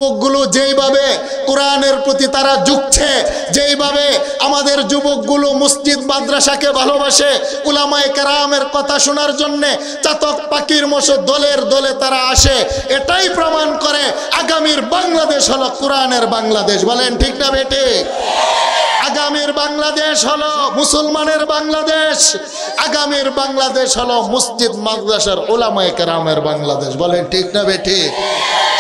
যুবকগুলো যেইভাবে কোরআনের প্রতি তারা ঝুঁকছে, যেইভাবে আমাদের যুবকগুলো মসজিদ মাদ্রাসাকে ভালোবাসে, উলামায়ে কেরামের কথা শোনার জন্য চাতক পাখির মতো দলের দলে তারা আসে, এটাই প্রমাণ করে আগামীর বাংলাদেশ হলো কোরআনের বাংলাদেশ। বলেন ঠিক না বেটে? আগামীর বাংলাদেশ হলো মুসলমানের বাংলাদেশ, আগামীর বাংলাদেশ হলো মসজিদ মাদ্রাসার উলামায়ে কেরামের বাংলাদেশ। বলেন ঠিক না বেটে?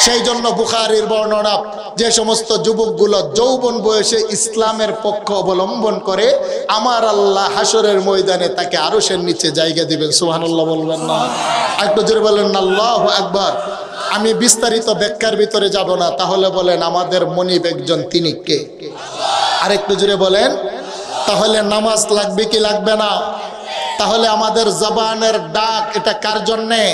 সেই জন্য বুখারীর বর্ণনা, যে সমস্ত যুবকগুলো যৌবন বয়সে ইসলামের পক্ষ অবলম্বন করে, আমার আল্লাহ হাসরের ময়দানে তাকে আরশের নিচে জায়গা দিবেন। সুবহানাল্লাহ বলবেন না? একটু জোরে বলেন না আল্লাহু আকবার। আমি বিস্তারিত ব্যাখ্যার ভিতরে যাব না, তাহলে বলেন আমাদের মনিব একজন, তিনি কে? আরেকটু জোরে বলেন। তাহলে নামাজ লাগবে কি লাগবে না? তাহলে আমাদের জবানের ডাক এটা কার জন্যে?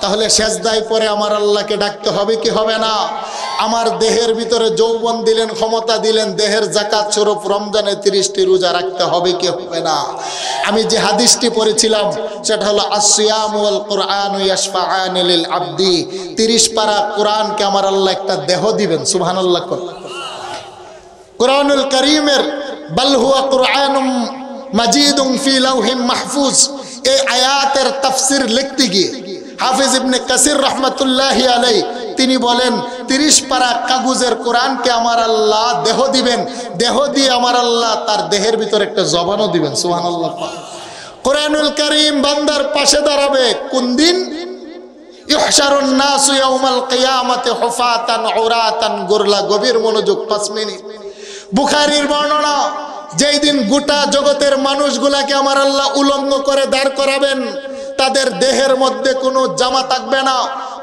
তাহলে সেজদায় পরে আমার আল্লাহকে ডাকতে হবে কি হবে না? আমার দেহের ভিতরে যৌবন দিলেন, ক্ষমতা দিলেন, দেহের যাকাত স্বরূপ রমজানে 30টি রোজা রাখতে হবে কি হবে না? আমি যে হাদিসটি পড়েছিলাম সেটা হলো আসিয়াম ওয়াল কুরআন ইয়াশফাআনি লিল আবদি। 30 পারা কোরআনকে আমার আল্লাহ একটা দেহ দিবেন। সুবহানাল্লাহ। কোরআনুল কারীমের বাল হুয়া কুরআনুম মাজিদুম ফি লাউহিম মাহফুজ, এই আয়াতের তাফসীর লিখতে গিয়ে হাফিজ ইবনে কাসির রহমাতুল্লাহি আলাইহি তিনি বলেন 30 পারা কাগজের কোরআনকে আমার আল্লাহ দেহ দিবেন, দেহ দিয়ে আমার আল্লাহ তার দেহের ভিতর একটা জবানও দিবেন। সুবহানাল্লাহ। কোরআনুল কারীম বান্দার পাশে দাঁড়াবে কোন দিন? ইহশারুন নাসু ইয়াউমাল কিয়ামাতি হুফাতান উরাতান গুরলা। গভীর মনোযোগ, 5 মিনিট। বুখারীর বর্ণনা, যেই দিন গোটা জগতের মানুষগুলাকে আমার আল্লাহ উলঙ্গ করে দাঁড় করাবেন, তাদের দেহের মধ্যে কোনো জামা থাকবে না,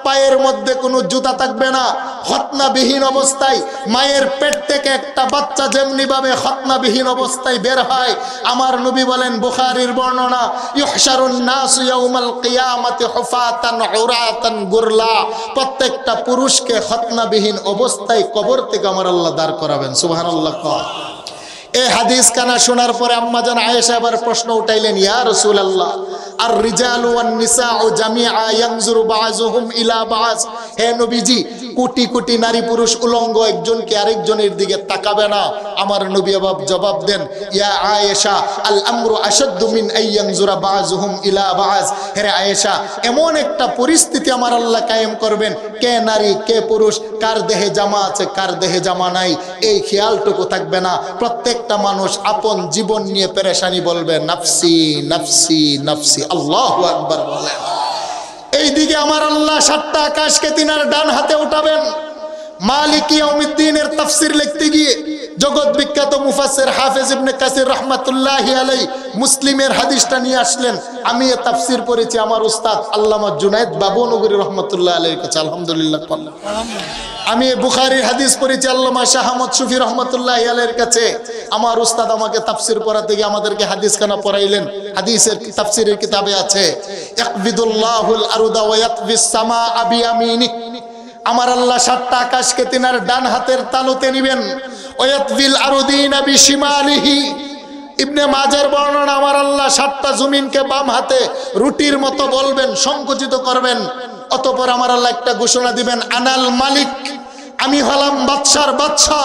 পায়ের মধ্যে কোনো জুতা থাকবে না, খতনাবিহীন অবস্থায় মায়ের পেট থেকে একটা বাচ্চা যেমনি ভাবে খতনাবিহীন অবস্থায় বের হয়, আমার নবী বলেন, বুখারীর বর্ণনা, ইহশারুন নাসু ইয়াউমাল কিয়ামাতি হুফাতান উরাতান গুরলা। প্রত্যেকটা পুরুষকে খতনাবিহীন অবস্থায় কবর থেকে আমার আল্লাহ দাঁড় করাবেন। সুবহানাল্লাহ। এই হাদিস কানা শোনার পরে আম্মা জান আয়েশা আবার প্রশ্ন উঠাইলেন, ইয়া রাসূলুল্লাহ, আর রিজালু ওয়ান নিসাউ জামিআ ইয়ানজুরু বাযুহুম ইলা বায। হে নবীজি, কোটি কোটি নারী পুরুষ উলঙ্গ, একজনকে আরেকজনের দিকে তাকাবে না। আমার নবী জবাব দেন, ইয়া আয়েশা, আল আমরু আশাদ্দু মিন আইয়ানজুরা বাযুহুম ইলা বায। হে আয়েশা, এমন একটা পরিস্থিতি আমার আল্লাহ কায়েম করবেন, কে নারী কে পুরুষ, কার দেহে জামা আছে কার দেহে জামা নাই, এই খেয়ালটুকু থাকবে না। প্রত্যেকটা মানুষ আপন জীবন নিয়ে পেরেশানি বলবে, নাফসি নাফসি নাফসি। আল্লাহু আকবার বলেন। এইদিকে আমার আল্লাহ 7টা আকাশকে তিনার ডান হাতে উঠাবেন। মালিক ইয়াউমিদ্দিনের তাফসীর লিখতে গিয়ে জগৎ বিখ্যাত মুফাসসির হাফেজ ইবনে কাসির রহমাতুল্লাহি আলাইহি মুসলিমের হাদিসটা নিয়ে আসলেন। আমি এই তাফসীর পড়েছি আমার উস্তাদ আল্লামা জুনায়েদ বাবুনগরী রহমাতুল্লাহি আলাইহির কাছে। আলহামদুলিল্লাহ। আমি বুখারীর হাদিস পড়েছি আল্লামা শাহ আহমদ শফি রহমাতুল্লাহি আলাইহির কাছে। আমার উস্তাদ আমাকে তাফসীর পড়াতে গিয়ে আমাদেরকে হাদিস খানা পড়াইলেন। হাদিসের তাফসীরের কিতাবে আছে, ইয়াকবিদুল্লাহুল আরদা ওয়া ইয়াতবিস সামাআ বিয়ামিনি। আমার আল্লাহ 7টা আকাশকে তিনার ডান হাতের তালুতে নিবেন। ওয়ায়াতবিল আরদিনা বিশিমালিহি। ইবনে মাজার বর্ণনা, আমার আল্লাহ 7টা জমিনকে বাম হাতে রুটির মতো বলবেন, সংকুচিত করবেন। অতঃপর আমার আল্লাহ একটা ঘোষণা দিবেন, আনাল মালিক, আমি হলাম বাদশার বাদশা।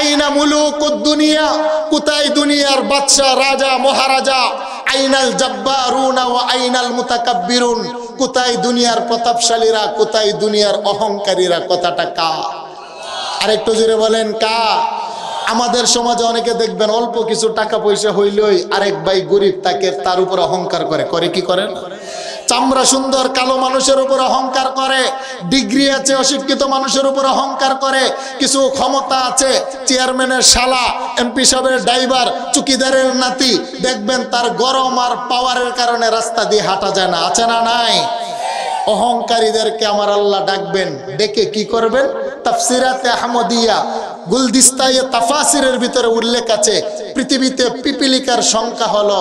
আইনা মুলুকুদ দুনিয়া, কোথায় দুনিয়ার বাদশা রাজা মহারাজা। আইনাল জাব্বারুনা ওয়া আইনাল মুতাকাব্বিরুন, কোথায় দুনিয়ার প্রতাপশালীরা, কোথায় দুনিয়ার অহংকারীরা। কথাটা কা? আরেকটু জোরে বলেন কা? আমাদের সমাজে অনেকে দেখবেন অল্প কিছু টাকা পয়সা হইলেই আরেক ভাই গরিব তাকে তার উপর অহংকার করে। করে কি করেন? চামড়া সুন্দর কালো মানুষের উপর অহংকার করে, ডিগ্রি আছে অশিক্ষিত মানুষের উপর অহংকার করে, কিছু ক্ষমতা আছে, চেয়ারম্যানের শালা, এমপি সাহেবের ড্রাইভার, চুকিদারের নাতি, দেখবেন তার গরম আর পাওয়ারের কারণে রাস্তা দিয়ে হাঁটা যায় না। আছে না নাই? অহংকারীদেরকে আমার আল্লাহ ডাকবেন, ডেকে কি করবেন? তাফসিরাতে আহমদিয়া গুলদিস্তায়ে তাফাসিরের ভিতরে উল্লেখ আছে, পৃথিবীতে পিপিলিকার সংখ্যা হলো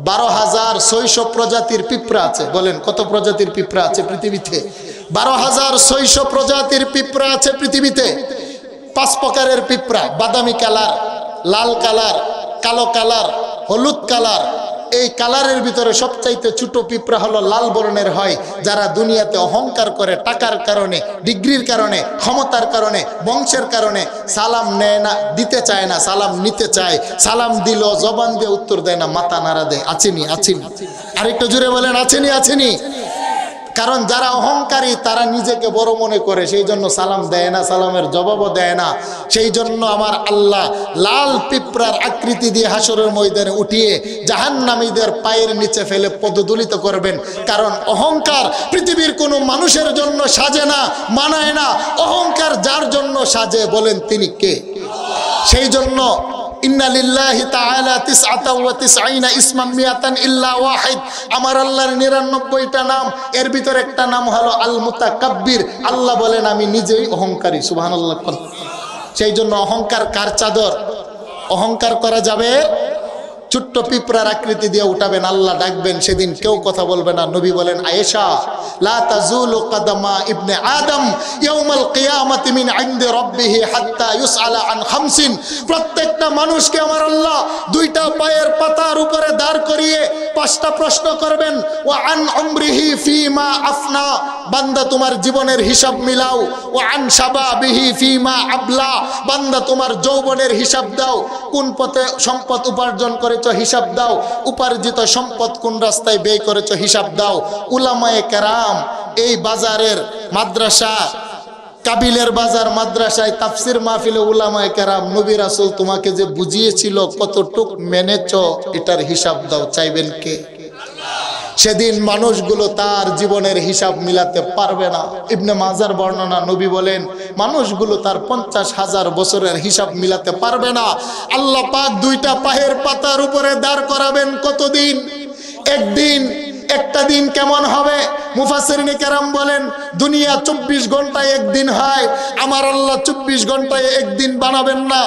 12,600 প্রজাতির পিঁপড়া আছে। বলেন কত প্রজাতির পিঁপড়া আছে পৃথিবীতে? 12,600 প্রজাতির পিঁপড়া আছে পৃথিবীতে। 5 প্রকারের পিঁপড়া, বাদামি কালার, লাল কালার, কালো কালার, হলুদ কালার, এই কালারের ভিতরে সবচাইতে ছোট পিঁপড়া হলো লাল বর্ণের হয়, যারা দুনিয়াতে অহংকার করে টাকার কারণে, ডিগ্রির কারণে, ক্ষমতার কারণে, বংশের কারণে সালাম নেয় না, দিতে চায় না, সালাম নিতে চায়, সালাম দিল জবান দিয়ে উত্তর দেয় না, মাথা নাড়া দেয়। আছেনি? আছেনি? আরেকটু জোরে বলেন, আছেনি? আছেনি? কারণ যারা অহংকারী তারা নিজেকে বড় মনে করে, সেই জন্য সালাম দেয় না, সালামের জবাবও দেয় না। সেই জন্য আমার আল্লাহ লাল পিঁপড়ার আকৃতি দিয়ে হাসরের ময়দানে উঠিয়ে জাহান্নামীদের পায়ের নিচে ফেলে পদদলিত করবেন। কারণ অহংকার পৃথিবীর কোনো মানুষের জন্য সাজে না, মানায় না। অহংকার যার জন্য সাজে বলেন তিনি কে? সেই জন্য ইন্না লিল্লাহি তাআলা 99 ইসমান মিয়াতান ইল্লা ওয়াহিদ, আমার আল্লাহর 99টা নাম, এর ভিতর একটা নাম হলো আল মুতাকাব্বির। আল্লাহ বলেন আমি নিজেই অহংকারী। সুবহানাল্লাহ। সেই জন্য অহংকার কার চাদর? অহংকার করা যাবে? ছোট্ট পিঁপড়ার আকৃতি দিয়ে উঠাবেন, আল্লাহ ডাকবেন, সেদিন কেউ কথা বলবে না। নবী বলেন আয়েশা, লা তাজুলু কদমা ইবনে আদম ইয়াউমাল কিয়ামাতি মিন ইনদি রাব্বিহি হাত্তা ইউসআলা আন খামসিন। প্রত্যেকটা মানুষকে আমার আল্লাহ দুইটা পায়ের পাতার উপরে দাঁড় করিয়ে 5টা প্রশ্ন করবেন। ওয়া আন উমরিহি ফিমা আফনা, বান্দা তোমার জীবনের হিসাব মিলাও। ওয়া আন শাবাবিহি ফিমা আবলা, বান্দা তোমার যৌবনের হিসাব দাও। কোন পথে সম্পদ উপার্জন করেছো হিসাব দাও। উপার্জিত সম্পদ কোন রাস্তায় ব্যয় করেছো হিসাব দাও। উলামায়ে কেরাম এই বাজারের মাদ্রাসা, কাবিলের বাজার মাদ্রাসায় তাফসির মাহফিলে উলামায়ে কেরাম নবী রাসূল তোমাকে যে বুঝিয়েছিল কতটুক মেনেছো, এটার হিসাব দাও। চাইবেন কে? সেদিন মানুষগুলো তার জীবনের হিসাব মিলাতে পারবে না। ইবনে মাজার বর্ণনা, নবী বলেন মানুষগুলো তার 50,000 বছরের হিসাব মিলাতে পারবে না। আল্লাহ পাক দুইটা পায়ের পাতার উপরে দাঁড় করাবেন। কতদিন? একদিন। একটা দিন কেমন হবে? মুফাসসিরিনে কেরাম বলেন দুনিয়া 24 ঘন্টায় একদিন হয়, আমার আল্লাহ 24 ঘন্টায় একদিন বানাবেন না।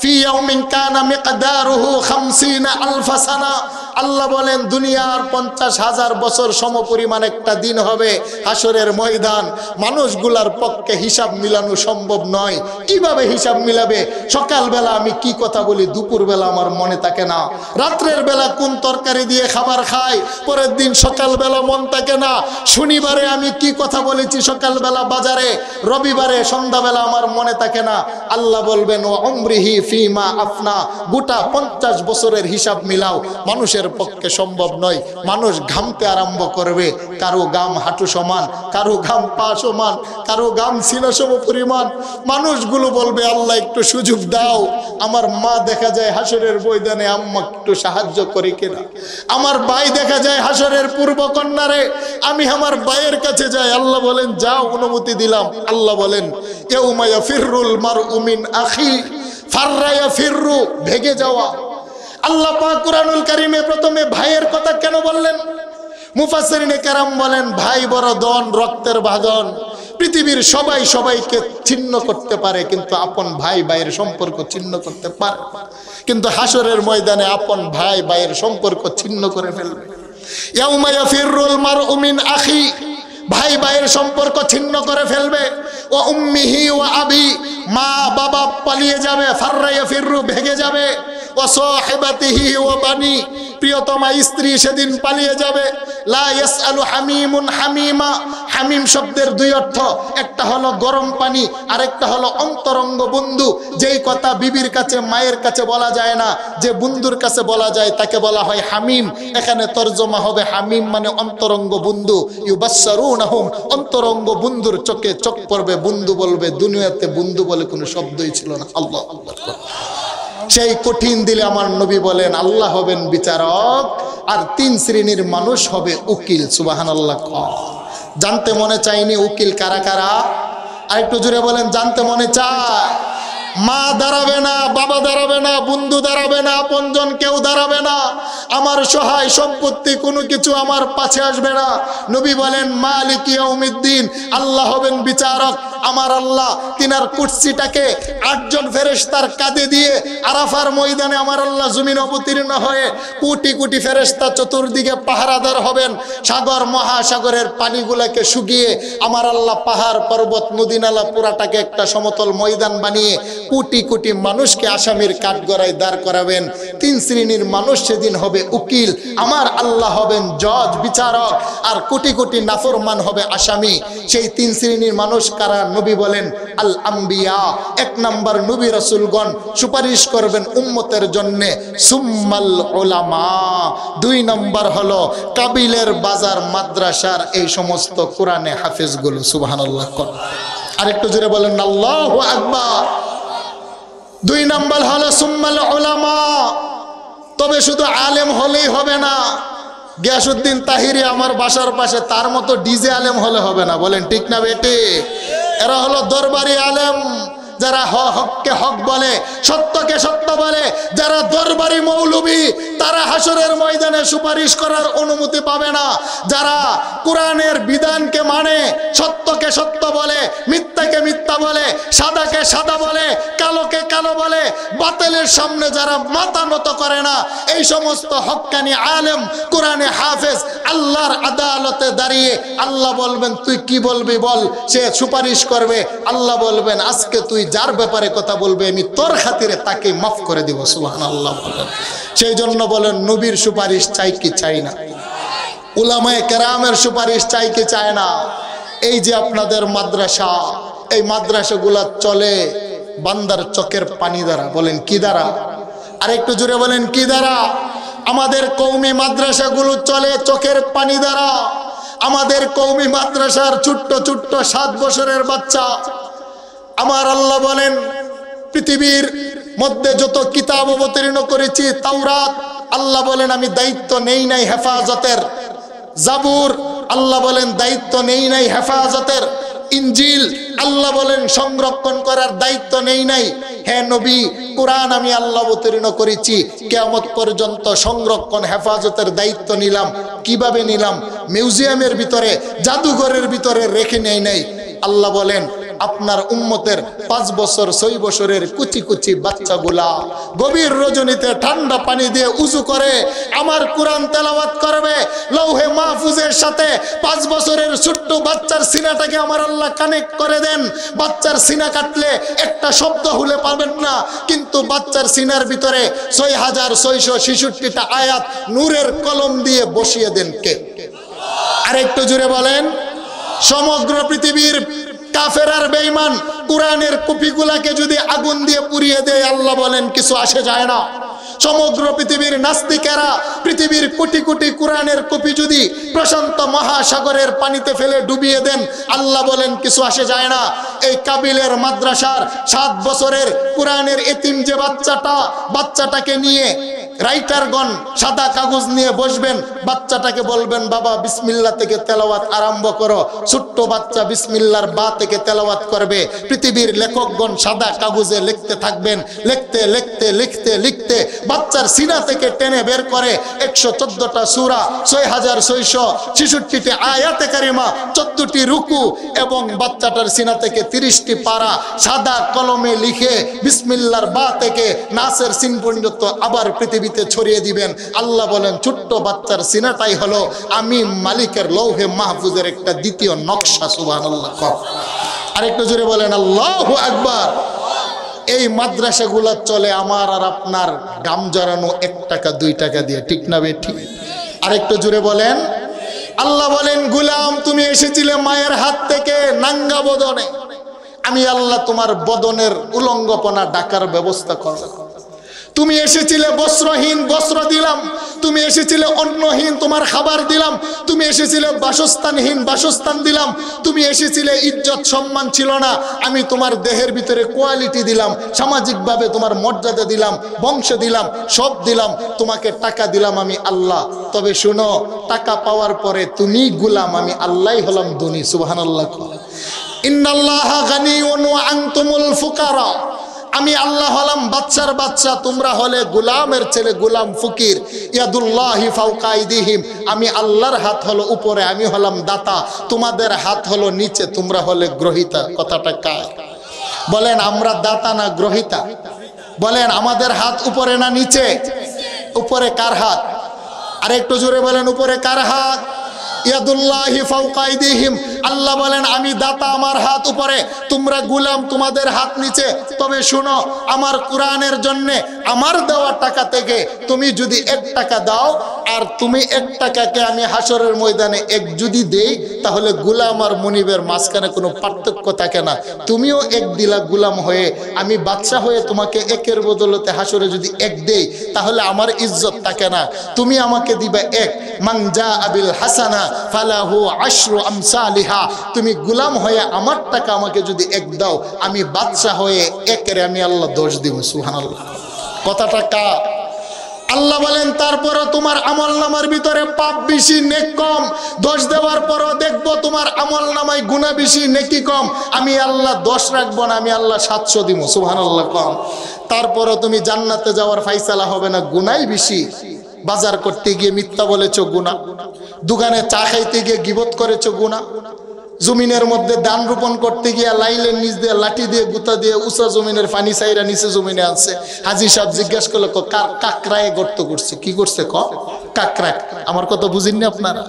ফি ইয়াউমিন কানা মিকদারুহু 50 আলফা সানা, আল্লাহ বলেন দুনিয়ার 50,000 বছর সমপরিমাণ একটা দিন হবে হাসরের ময়দান। মানুষগুলার পক্ষে হিসাব মিলানো সম্ভব নয়। কিভাবে হিসাব মিলাবে? সকালবেলা আমি কি কথা বলি দুপুরবেলা আমার মনে থাকে না, রাত্রের বেলা কোন তরকারি দিয়ে খাবার খাই পরের দিন সকালবেলা মন থাকে না, শনিবারে আমি কি কথা বলেছি সকালবেলা বাজারে, রবিবারে সন্ধ্যাবেলা আমার মনে থাকে না। আল্লাহ বলবেন ও উমরিহি ফিমা আফনা, গোটা 50 বছরের হিসাব মিলাও, মানুষের পক্ষে সম্ভব নয়। মানুষ ঘামতে আরম্ভ করবে, কারো গাম হাঁটু সমান, কারো গাম পা সমান, কারো গাম সিনা সম পরিমাণ। মানুষগুলো বলবে আল্লাহ একটু সুযোগ দাও। আমার মা দেখা যায় হাসরের ময়দানে আম্মা একটু সাহায্য করে কিনা। আমার ভাই দেখা যায় হাসরের পূর্ব কন্যারে, আমি আমার ভাইয়ের কাছে যাই। আল্লাহ বলেন যাও, অনুমতি দিলাম। আল্লাহ বলেন ইয়াউমা ইয়াফিরুল মারউ মিন আখি ফাররা ইয়াফিরু, ভেগে যাওয়া। আল্লাহ পাক কুরআনুল কারীমে প্রথমে ভাইয়ের কথা কেন বললেন? মুফাসসিরিনে কেরাম বলেন ভাই বড় দন, রক্তের বাঁধন। পৃথিবীর সবাই সবাইকে ছিন্ন করতে পারে, কিন্তু আপন ভাই ভাইয়ের সম্পর্ক ছিন্ন করতে পারে। কিন্তু হাসরের ময়দানে আপন ভাই ভাইয়ের সম্পর্ক ছিন্ন করে ফেলবে। ইয়াউমা ইয়াফিরুল মারউ মিন আখি, ভাই ভাইয়ের সম্পর্ক ছিন্ন করে ফেলবে। ও উম্মিহি ওয়া আবি, মা বাবা পালিয়ে যাবে। ফাররা ইয়াফিরু, ভেগে যাবে। ও সাহিবাতিহি ওয়া বানি, প্রিয়তমা স্ত্রী সেদিন পালিয়ে যাবে। লা ইয়াসআলু হামিমুন হামিমা, হামিম শব্দের দুই অর্থ, একটা হলো গরম পানি আর একটা হলো অন্তরঙ্গ বন্ধু। যেই কথা বিবির কাছে মায়ের কাছে বলা যায় না, যে বন্ধুর কাছে বলা যায় তাকে বলা হয় হামিম। এখানে তরজমা হবে হামিম মানে অন্তরঙ্গ বন্ধু। ইউবাসসারুনাহুম, অন্তরঙ্গ বন্ধুর চোখে চোখ পড়বে, বন্ধু বলবে। দুনিয়াতে বন্ধু বলে কোনো শব্দই ছিল না। আল্লাহ আল্লাহ। সেই কঠিন দিলে আমার নবী বলেন আল্লাহ হবেন বিচারক, আর 3 শ্রেণীর মানুষ হবে উকিল। সুবহানাল্লাহ। জানতে মনে চাইনি উকিল কারা কারা? আর একটু জোরে বলেন, জানতে মনে চায়? মা দাঁড়াবে না, বাবা দাঁড়াবে না, বন্ধু দাঁড়াবে না, আপনজন কেউ দাঁড়াবে না। আমার সহায় সম্পত্তি কোনো কিছু আমার পাশে আসবে না। নবী বলেন মালিক ইয়াউমিদ্দিন, আল্লাহ হবেন বিচারক। আমার আল্লাহ তিনার কুরসিটাকে 8 জন ফেরেশতার কাঁধে দিয়ে আরাফার ময়দানে আমার আল্লাহ জমিন অবতীর্ণ হয়ে কোটি কোটি ফেরেশতা চতুর্দিকে পাহারাদার হবেন। সাগর মহাসাগরের পানিগুলোকে শুকিয়ে আমার আল্লাহ পাহাড় পর্বত নদী নালা পুরাটাকে একটা সমতল ময়দান বানিয়ে কোটি কোটি মানুষকে আসামির কাঠগড়ায় দাঁড় করাবেন। 3 শ্রেণীর মানুষ সেদিন হবে হবে উকিল, আমার আল্লাহ হবেন জজ বিচারক, আর কোটি কোটি নাফরমান হবে আসামি। সেই তিন শ্রেণীর মানুষ কারা? নবী বলেন আল আম্বিয়া, এক নাম্বার নবী রাসূলগণ সুপারিশ করবেন উম্মতের জন্য। সুম্মাল উলামা, দুই নাম্বার হলো কাবিলের বাজার মাদ্রাসার এই সমস্ত কোরআনে হাফেজগুলো। সুবহানাল্লাহ। আরেকটু জোরে বলেন আল্লাহু আকবার। দুই নাম্বার হলো সুম্মাল উলামা। তবে শুধু আলেম হলেই হবে না। গিয়াসউদ্দিন তাহিরি আমার বাসার পাশে, তার মতো ডিজে আলেম হলে হবে না। বলেন ঠিক না বেটি? এরা হলো দরবারি আলেম, যারা হককে হক বলে, সত্যকে সত্য বলে। যারা দরবারি মৌলবী, তারা হাসরের ময়দানে সুপারিশ করার অনুমতি পাবে না। যারা কোরআনের বিধানকে মানে, সত্যকে সত্য বলে, মিথ্যাকে মিথ্যা বলে, সাদাকে সাদা বলে, কালোকে কালো বলে, বাতিলের সামনে যারা মাথা নত করে না, এই সমস্ত হক্কানি আলেম, কোরআনে হাফেজ, আল্লাহর আদালতে দাঁড়িয়ে আল্লাহ বলবেন তুই কি বলবি বল। সে সুপারিশ করবে, আল্লাহ বলবেন আজকে তুই যার ব্যাপারে কথা বলবে আমি তোর খাতিরে তাকে মাফ করে দিব। সুবহানাল্লাহ বলেন। সেই জন্য বলেন নবীর সুপারিশ চাই কি চাই না? উলামায়ে কেরামের সুপারিশ চাই কি চায় না? এই যে আপনাদের মাদ্রাসা, এই মাদ্রাসাগুলা চলে বান্দার চোখের পানি দ্বারা। বলেন কি দ্বারা? আরেকটু জোরে বলেন কি দ্বারা? আমাদের কওমি মাদ্রাসাগুলো চলে চোখের পানি দ্বারা। আমাদের কওমি মাদ্রাসার ছোট্ট ছোট্ট 7 বছরের বাচ্চা, আমার আল্লাহ বলেন পৃথিবীর মধ্যে যত কিতাব অবতীর্ণ করেছি, তাওরাত আল্লাহ বলেন আমি দায়িত্ব নেই নাই হেফাজতের। জাবুর আল্লাহ বলেন দায়িত্ব নেই নাই হেফাজতের। ইনজিল আল্লাহ বলেন সংরক্ষণ করার দায়িত্ব নেই নাই। হে নবী, কোরআন আমি আল্লাহ অবতীর্ণ করেছি, কিয়ামত পর্যন্ত সংরক্ষণ হেফাজতের দায়িত্ব নিলাম। কিভাবে নিলাম? মিউজিয়ামের ভিতরে, জাদুঘরের ভিতরে রেখে নেই নাই। আল্লাহ বলেন আপনার উম্মতের 5 বছর 6 বছরের কুচি কুচি বাচ্চাগুলা গভীর রজনীতে ঠান্ডা পানি দিয়ে উযু করে আমার কোরআন তেলাওয়াত করবে। লৌহে মাহফুজের সাথে 5 বছরের ছোট্ট বাচ্চার সিনাটাকে আমার আল্লাহ কানেক্ট করে দেন। বাচ্চার সিনা কাটলে একটা শব্দ হলে পাবেন না, কিন্তু বাচ্চার সিনার ভিতরে 6666টা আয়াত নূরের কলম দিয়ে বসিয়ে দেন কে? আরেকটু জোরে বলেন। সমগ্র পৃথিবীর কাফের আর বেঈমান কোরআনের কপিগুলাকে যদি আগুন দিয়ে পুড়িয়ে দেয়, আল্লাহ বলেন কিছু আসে যায় না। সমগ্র পৃথিবীর নাস্তিকেরা পৃথিবীর কোটি কোটি কোরআনের কপি যদি প্রশান্ত মহাসাগরের পানিতে ফেলে ডুবিয়ে দেন, আল্লাহ বলেন কিছু আসে যায় না। এই কাবিলের মাদ্রাসার 7 বছরের কোরআনের এতিম যে বাচ্চাটাকে নিয়ে রাইটারগণ সাদা কাগজ নিয়ে বসবেন, বাচ্চাটাকে বলবেন বাবা বিসমিল্লাহ থেকে তেলাওয়াত আরম্ভ করো। ছোট্ট বাচ্চা বিসমিল্লাহর বা থেকে তেলাওয়াত করবে। পৃথিবীর লেখকগণ সাদা কাগজে লিখতে থাকবেন। লিখতে লিখতে লিখতে লিখতে বাচ্চার সিনা থেকে টেনে বের করে 114টা সূরা, 6666টি আয়াতে কারিমা, 14টি রুকু এবং বাচ্চাটার সিনা থেকে 30টি পারা সাদা কলমে লিখে বিসমিল্লাহর বা থেকে নাসের সিন পর্যন্ত আবার পৃথিবীতে ছড়িয়ে দিবেন। আল্লাহ বলেন ছোট্ট বাচ্চার সিনাটাই হলো আমি মালিকের লৌহে মাহফুজের একটা দ্বিতীয় নকশা। সুবহানাল্লাহ। আরেকটু জোরে বলেন আল্লাহু আকবার। এই মাদ্রাসাগুলো চলে আমার আর আপনার গাম জড়ানো 1 টাকা 2 টাকা দিয়ে, ঠিক না বেঠি? আরেকটু জোরে বলেন। আল্লাহ বলেন গোলাম তুমি এসেছিলে মায়ের হাত থেকে নাঙ্গা বদনে, আমি আল্লাহ তোমার বদনের উলঙ্গপনা ঢাকার ব্যবস্থা করব। তুমি এসেছিলে বস্ত্রহীন, বস্ত্র দিলাম। তুমি এসেছিলে অন্নহীন, তোমার খাবার দিলাম। তুমি এসেছিলে বাসস্থানহীন, বাসস্থান দিলাম। তুমি এসেছিলে ইজ্জত সম্মান ছিল না, আমি তোমার দেহের ভিতরে কোয়ালিটি দিলাম। সামাজিকভাবে তোমার মর্যাদা দিলাম, বংশ দিলাম, সব দিলাম। তোমাকে টাকা দিলাম আমি আল্লাহ। তবে শুনো, টাকা পাওয়ার পরে তুমি গোলাম, আমি আল্লাহই হলাম ধনী। সুবহানাল্লাহ। ইন্নাল্লাহা গানিয়ুন ওয়া আনতুমুল ফুকারা। আমি আল্লাহ হলাম বাচ্চার বাচ্চা, তোমরা হলে গোলামের ছেলে, গোলাম ফকির। ইয়াদুল্লাহি ফাওকা আইদিহিম, আমি আল্লাহর হাত হলো উপরে, আমি হলাম দাতা। তোমাদের হাত হলো নিচে, তোমরা হলে গ্রহিতা। কথাটা কার? বলেন আমরা দাতা না গ্রহিতা? বলেন আমাদের হাত উপরে না নিচে? উপরে কার হাত? আর একটু জোরে বলেন উপরে কার হাত? ইয়াদুল্লাহি ফাওকা আইদিহিম। আল্লাহ বলেন আমি দাতা, আমার হাত উপরে, তোমরা গোলাম, তোমাদের হাত নিচে। তবে শুনো, আমার কোরআনের জন্য আমার দেওয়া টাকা থেকে তুমি যদি 1 টাকা দাও, আর তুমি 1 টাকাকে আমি হাসরের ময়দানে 1 যদি দেই, তাহলে গোলাম আর মুনিবের মাঝখানে কোনো পার্থক্য থাকে না। তুমিও 1 দিলা গোলাম হয়ে, আমি বাদশা হয়ে তোমাকে 1-এর বদলতে হাসরে যদি 1 দেই, তাহলে আমার ইজ্জত থাকে না। তুমি আমাকে দিবে 1, মান জা আবিল হাসানা ফালাহু আশরু আমসালিহা। তুমি গোলাম হয়ে আমার টাকা আমাকে যদি 1 দাও, আমি বাদশা হয়ে 1-এর আমি আল্লাহ 10 দিব। সুবহানাল্লাহ। কত টাকা? আল্লাহ বলেন তারপরও তোমার আমল নামার ভিতরে পাপ বেশি নেক কম, 10 দেওয়ার পরও দেখবো তোমার আমল নামায় গুনাহ বেশি নেকি কম, আমি আল্লাহ 10 রাখবো না, আমি আল্লাহ 700 দিব। সুবহানাল্লাহ। কম। তারপরও তুমি জান্নাতে যাওয়ার ফাইসালা হবে না, গুনাহই বেশি। বাজার করতে গিয়ে মিথ্যা বলেছো, গুনাহ। দোকানে চা খাইতে গিয়ে গীবত করেছো, গুনাহ। জমিনের মধ্যে ধান রোপণ করতে গিয়ে লাইলের নিচ দিয়ে লাঠি দিয়ে গুতা দিয়ে উঁচা জমিনের পানি চাইরা নিচে জমিনে আছে। হাজি সাহেব জিজ্ঞাসা করলো, কাকরায় গর্ত করছে। কি করছে? কাকরা। আমার কথা বুঝিনি আপনারা?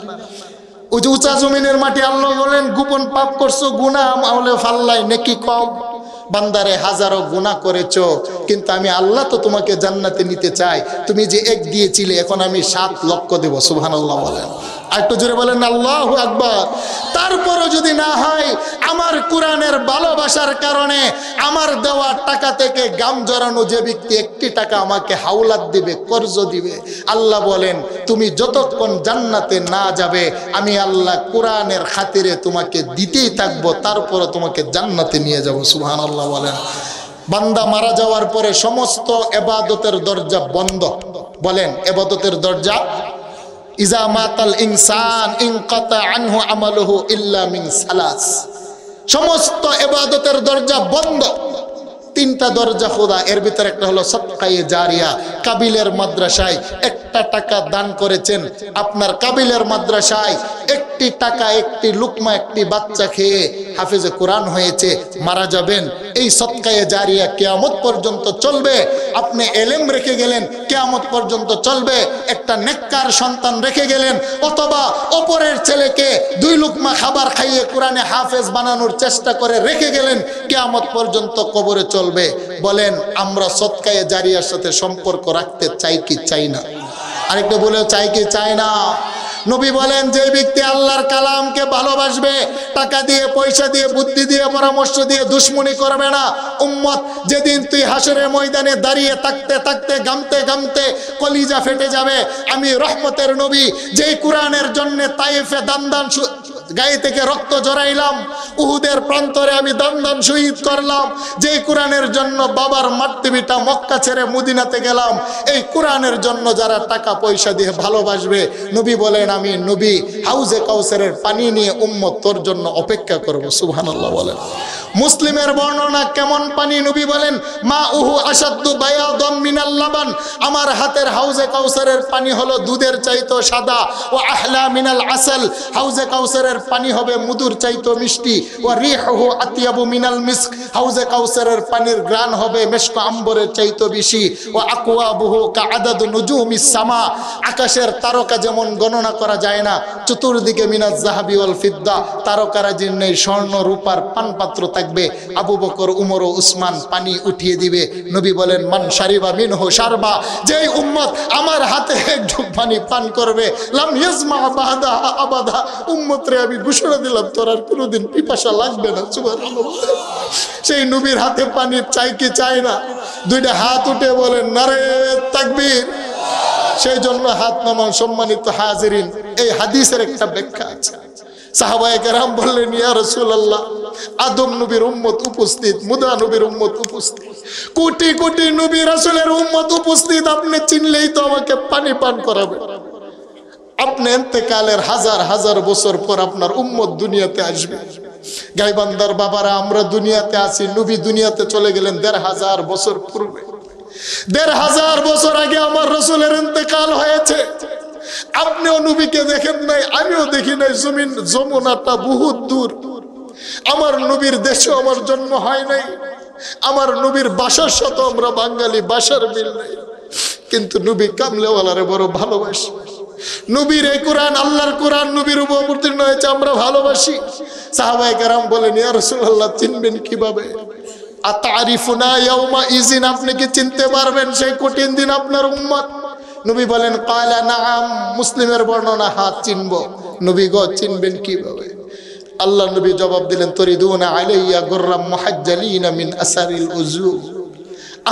ওই যে উঁচা জমিনের মাটি, আল্লাহ বলেন গোপন পাপ করছো, গুনাহ আমলে ফাল্লাই নেকি কম। বান্দারে, হাজারো গুনাহ করেছো, কিন্তু আমি আল্লাহ তো তোমাকে জান্নাতে নিতে চাই। তুমি যে 1 দিয়েছিলে, এখন আমি 7 লক্ষ দেব। সুবহানাল্লাহ বলেন। আর একটু জোরে বলেন আল্লাহু আকবার। তারপরও যদি না হয়, আমার কোরআনের ভালোবাসার কারণে আমার দেওয়া টাকা থেকে গাম জড়ানো যে ব্যক্তি 1টি টাকা আমাকে হাওলাত দিবে, কর্জ দিবে, আল্লাহ বলেন তুমি যতক্ষণ জান্নাতে না যাবে, আমি আল্লাহ কোরআনের খাতিরে তোমাকে দিতেই থাকবো, তারপরে তোমাকে জান্নাতে নিয়ে যাব। সুবহানাল্লাহ বলেন। বান্দা মারা যাওয়ার পরে সমস্ত ইবাদতের দরজা বন্ধ। বলেন, ইবাদতের দরজা, ইজা মাতাল ইনসান ইনকাতা আনহু আমালুহু ইল্লা মিন সালাস। সমস্ত ইবাদতের দরজা বন্ধ। 3টা দরজা খোদা, এর ভিতরে একটা হলো সদকায়ে জারিয়া। কাবিলের মাদ্রাসায় 1টা টাকা দান করেছেন, আপনার কাবিলের মাদ্রাসায় 1টি টাকা, 1টি লুকমা, 1টি বাচ্চা খেয়ে হাফেজে কোরআন হয়েছে, মারা যাবেন। এই সদকায়ে জারিয়া কিয়ামত পর্যন্ত চলবে। আপনি এলেম রেখে গেলেন, কিয়ামত পর্যন্ত চলবে। একটা নেককার সন্তান রেখে গেলেন, অথবা অপরের ছেলেকে 2 লুকমা খাবার খাইয়ে কোরআনে হাফেজ বানানোর চেষ্টা করে রেখে গেলেন, কিয়ামত পর্যন্ত কবরে চলবে। বলেন, আমরা সদকায়ে জারিয়ার সাথে সম্পর্ক রাখতে চাই কি চাই না? আরেকটা বলে, চাই কি চাই না? নবী বলেন, যে ব্যক্তি আল্লাহর কালামকে ভালোবাসবে, টাকা দিয়ে, পয়সা দিয়ে, বুদ্ধি দিয়ে, পরামর্শ দিয়ে দুশ্মনী করবে না। উম্মত, যেদিন তুই হাসরের ময়দানে দাঁড়িয়ে থাকতে থাকতে গামতে গামতে কলিজা ফেটে যাবে। আমি রহমতের নবী, যেই কোরআনের জন্য তায়েফে দান গায়ে থেকে রক্ত জড়াইলাম, উহুদের প্রান্তরে আমি দান শহীদ করলাম, যেই কোরআনের জন্য বাবার মাতৃভিটা মক্কা ছেড়ে মদিনাতে গেলাম, এই কোরআনের জন্য যারা টাকা পয়সা দিয়ে ভালোবাসবে, নবী বলেন, আমি নবী হাউজে কাউসারের পানি নিয়ে উম্মত তোর জন্য অপেক্ষা করব। সুবহানাল্লাহ বলেন। মুসলিমের বর্ণনা কেমন পানি? নবী বলেন, মা উহু আসাদ্দু বায়াদাম মিনাল লাবান। আমার হাতের হাউজে কাউসারের পানি হলো দুধের চাইতো সাদা। ও আহলা মিনাল আসল। হাউজে কাউসারের পানি হবে মধুর চাইতো মিষ্টি। ও রিহুহু আতিয়াবু মিনাল মিস্ক। হাউজে কাউসারের পানির গ্রান হবে মেশক আম্বরের চাইতো বেশি। ও আকওয়াবুহু কাআদাদু নুজুমিস সামা। আকাশের তারকা যেমন গণনা করা যায় না, চতুর্দিকে মিনাজ যাহাবি ওয়াল ফিদ্দা, তারকারাজির নেই, স্বর্ণ রূপার পানপাত্র থাকবে। আবু বকর, উমর ও উসমান পানি উঠিয়ে দিবে। নবী বলেন, মান শারিবা মিনহু শারবা। যেই উম্মত আমার হাতে এক ঢোক পানি পান করবে, লাম ইয়াজমা বাদা আবাদা। উম্মত রে, আমি ঘোষণা দিলাম, তোর আর কোনোদিন পিপাসা লাগবে না। সুবহানাল্লাহ। সেই নবীর হাতে পানি চাই কি চাই না? 2টা হাত উঠে বলেন, নারে তাকবীর। সেই জন্য হাত নামান। সম্মানিত হাজিরিন, এই হাদিসের একটা ব্যাখ্যা আছে। সাহাবায়ে কেরাম বললেন, ইয়া রাসূলুল্লাহ, আদম নবীর উম্মত উপস্থিত, মুসা নবীর উম্মত উপস্থিত, কোটি কোটি নবী রাসূলের উম্মত উপস্থিত, আপনি চিনলেই তো আমাকে পানি পান করাবে। আপনি ইন্তেকালের হাজার হাজার বছর পর আপনার উম্মত দুনিয়াতে আসবে। গাইবান্দার বাবারা, আমরা দুনিয়াতে আছি, নবী দুনিয়াতে চলে গেলেন 1500 বছর পূর্বে। 1500 বছর আগে আমার রাসূলের ইন্তেকাল হয়েছে। আপনিও নবীকে দেখেন নাই, আমিও দেখি নাই। যমুনাটা বহুত দূর। আমার নবীর দেশে আমার জন্ম হয় নাই। আমার নবীর বাসার সাথে আমরা বাঙালি, বাসার মিল নাই। কিন্তু নবী কামলেওয়ালারে বড় ভালোবাসি। নবীর এই কোরআন, আল্লাহর কোরআন নবীর উপর অবতীর্ণ হয়েছে, আমরা ভালোবাসি। সাহাবায়ে কেরাম বলেন, ইয়া রাসূলুল্লাহ, চিনবেন কিভাবে? আতারিফুনা ইয়াউমা ইজিন, আপনি কি চিনতে পারবেন সেই কঠিন দিন আপনার উম্মত? নবী বলেন ক্বালা নাআম, মুসলিমের বর্ণনা, হাত চিনব। নবী গো চিনবেন কিভাবে? আল্লাহ নবী জবাব দিলেন তরিদুনা আলাইয়া গুররাম মুহাজ্জালিনা মিন আসারিল উযু।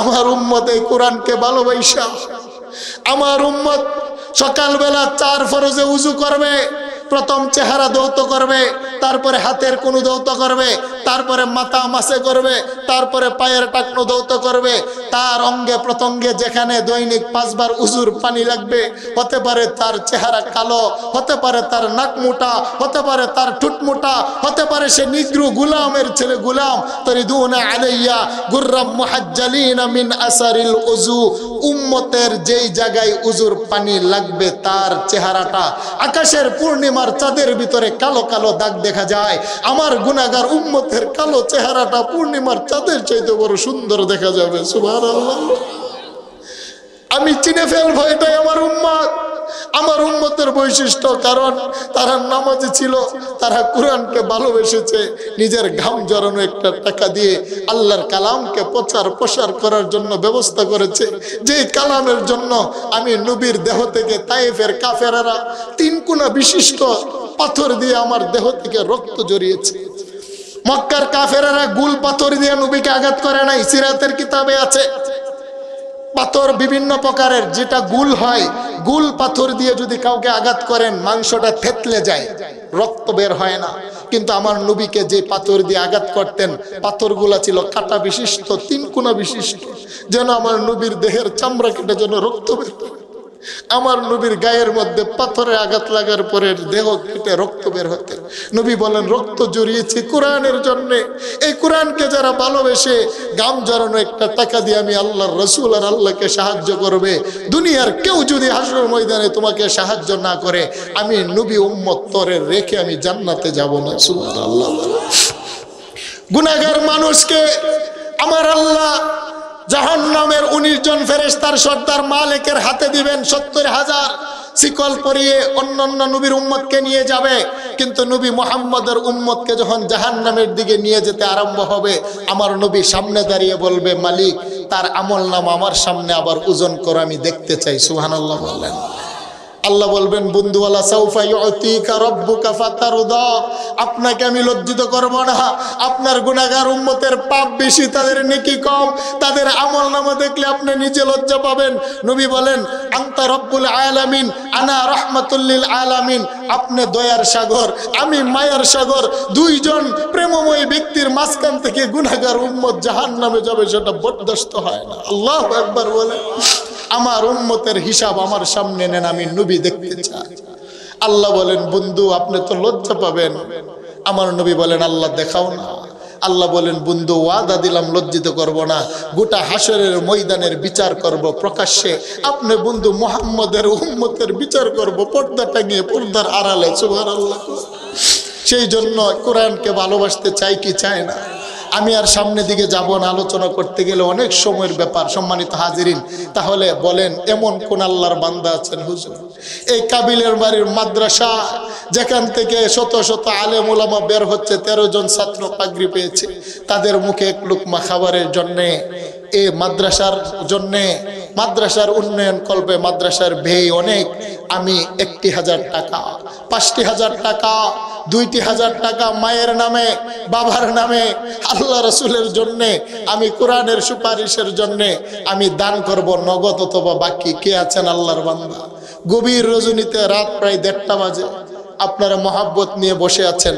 আমার উম্মত এই কোরআনকে ভালোবাসা, আমার উম্মত সকালবেলা 4 ফরজে উযু করবে, প্রথম চেহারা ধৌত করবে, তারপরে হাতের কোণু ধৌত করবে, তারপরে মাথা মাসে করবে, তারপরে পায়ের টাকনু ধৌত করবে। তার অঙ্গে প্রত্যঙ্গে যেখানে দৈনিক 5 বার উজুর পানি লাগবে, হতে পারে তার চেহারা কালো, হতে পারে তার নাক মোটা, হতে পারে তার ঠুট মোটা, হতে পারে সে নিগ্রু গোলামের ছেলে গোলাম। তরিদুনা আলাইয়া গুররাম মুহাজ্জালিনা মিন আসারিল উযু। উম্মতের যেই জায়গায় উজুর পানি লাগবে তার চেহারাটা আকাশের পূর্ণিমার চাঁদের ভিতরে কালো কালো দাগ দেখা যায়। আমার গুনাহগার উম্মতের কালো চেহারাটা পূর্ণিমার চাঁদের চাইতে বড় সুন্দর দেখা যাবে। সুবহানাল্লাহ। আমি চিনে ফেলবো এটাই আমার উম্মত, আমার উম্মতের বৈশিষ্ট্য। কারণ তারা নামাজি ছিল, তারা কোরআনকে ভালোবেসেছে, নিজের ঘাম জড়ানো একটা টাকা দিয়ে আল্লাহর কালামকে প্রচার প্রসার করার জন্য ব্যবস্থা করেছে। যে কালামের জন্য আমি নবীর দেহ থেকে তায়েফের কাফেরারা 3 কোনা বিশিষ্ট পাথর দিয়ে আমার দেহ থেকে রক্ত জড়িয়েছে। মক্কার কাফেরারা গুল পাথর দিয়ে নবীকে আঘাত করে নাই, সিরাতের কিতাবে আছে। পাথর বিভিন্ন প্রকারের, যেটা গুল হয়, গুল পাথর দিয়ে যদি কাউকে আঘাত করেন মাংসটা থেতলে যায়, রক্ত বের হয় না। কিন্তু আমার নবীকে যে পাথর দিয়ে আঘাত করতেন, পাথরগুলা ছিল কাটা বিশিষ্ট, 3 কোনা বিশিষ্ট, যেন আমার নবীর দেহের চামড়া কেটে যেন রক্ত বের হয়। আমার নবীর গায়ের মধ্যে পাথরে আঘাত লাগার পরে দেহ কেটে রক্ত বের হতে। নবী বলেন রক্ত জড়িয়েছি কোরআনের জন্য। এই কোরআনকে যারা ভালোবেসে গাম জড়ানো একটা টাকা দিয়ে আমি আল্লাহর রাসূল আর আল্লাহকে সাহায্য করবে, দুনিয়ার কেউ যদি হাসরের ময়দানে তোমাকে সাহায্য না করে, আমি নবী উম্মত তরে রেখে আমি জান্নাতে যাব না। সুবহানাল্লাহ। গুনাহগার মানুষকে আমার আল্লাহ জাহান্নামের 19 জন ফেরেশতার সর্দার মালিকের হাতে দিবেন, 70,000 শিকল পরিয়ে অন্যান্য নবীর উম্মতকে নিয়ে যাবে। কিন্তু নবী মুহাম্মদের উম্মতকে যখন জাহান্নামের দিকে নিয়ে যেতে আরম্ভ হবে, আমার নবী সামনে দাঁড়িয়ে বলবে মালিক তার আমলনামা আমার সামনে আবার ওজন করে আমি দেখতে চাই। সুবহানাল্লাহ বললেন। আল্লাহ বলবেন বন্ধুওয়ালা সাউফা ইউতিকা রাব্বুকা ফাতারদা, আপনাকে আমি লজ্জিত করব না। আপনার গুনাহগার উম্মতের পাপ বেশি, তাদের নেকি কম, তাদের আমলনামা দেখলে আপনি নিজে লজ্জা পাবেন। নবী বলেন আনতা রব্বুল আলামিন আনা রাহমাতুল লিল আলামিন, আপনি দয়ার সাগর, আমি মায়ার সাগর। 2 জন প্রেমময় ব্যক্তির মাঝখান থেকে গুনাহগার উম্মত জাহান্নামে যাবে, সেটা বরদাস্ত হয় না। আল্লাহু আকবার বলে। আমার উম্মতের হিসাব আমার সামনে নেন, আমি নবী দেখতে চাই। আল্লাহ বলেন বন্ধু আপনি তো লজ্জা পাবেন। আমার নবী বলেন আল্লাহ দেখাও না। আল্লাহ বলেন বন্ধু ওয়াদা দিলাম লজ্জিত করব না, গোটা হাসরের ময়দানের বিচার করব প্রকাশ্যে। আপনি বন্ধু মুহাম্মদের উম্মতের বিচার করব পর্দা টাঙিয়ে, পর্দার আড়ালে। সুবহানাল্লাহ। সেই জন্য কোরআনকে ভালোবাসতে চাই কি চাই না। আমি আর সামনে দিকে যাব না, আলোচনা করতে গেলে অনেক সময়ের ব্যাপার। সম্মানিত হাজিরিন, তাহলে বলেন এমন কোন আল্লাহর বান্দা আছেন হুজুর? এই কাবিলের বাড়ির মাদ্রাসা, যেখান থেকে শত শত আলেম ওলামা বের হচ্ছে, 13 জন ছাত্র পাগড়ি পেয়েছে, তাদের মুখে এক লুকমা খাবারের জন্যে, এই মাদ্রাসার জন্যে, মাদ্রাসার উন্নয়ন কল্পে মাদ্রাসার ব্যয় অনেক। আমি 1,000 টাকা, 5,000 টাকা, 2,000 টাকা মায়ের নামে, বাবার নামে, আল্লাহ রসুলের জন্যে, আমি কোরআনের সুপারিশের জন্যে আমি দান করব, নগদ অথবা বাকি। কে আছেন আল্লাহর বান্দা? গভীর রজনীতে রাত প্রায় 1:30 বাজে, আপনারা মহাব্বত নিয়ে বসে আছেন।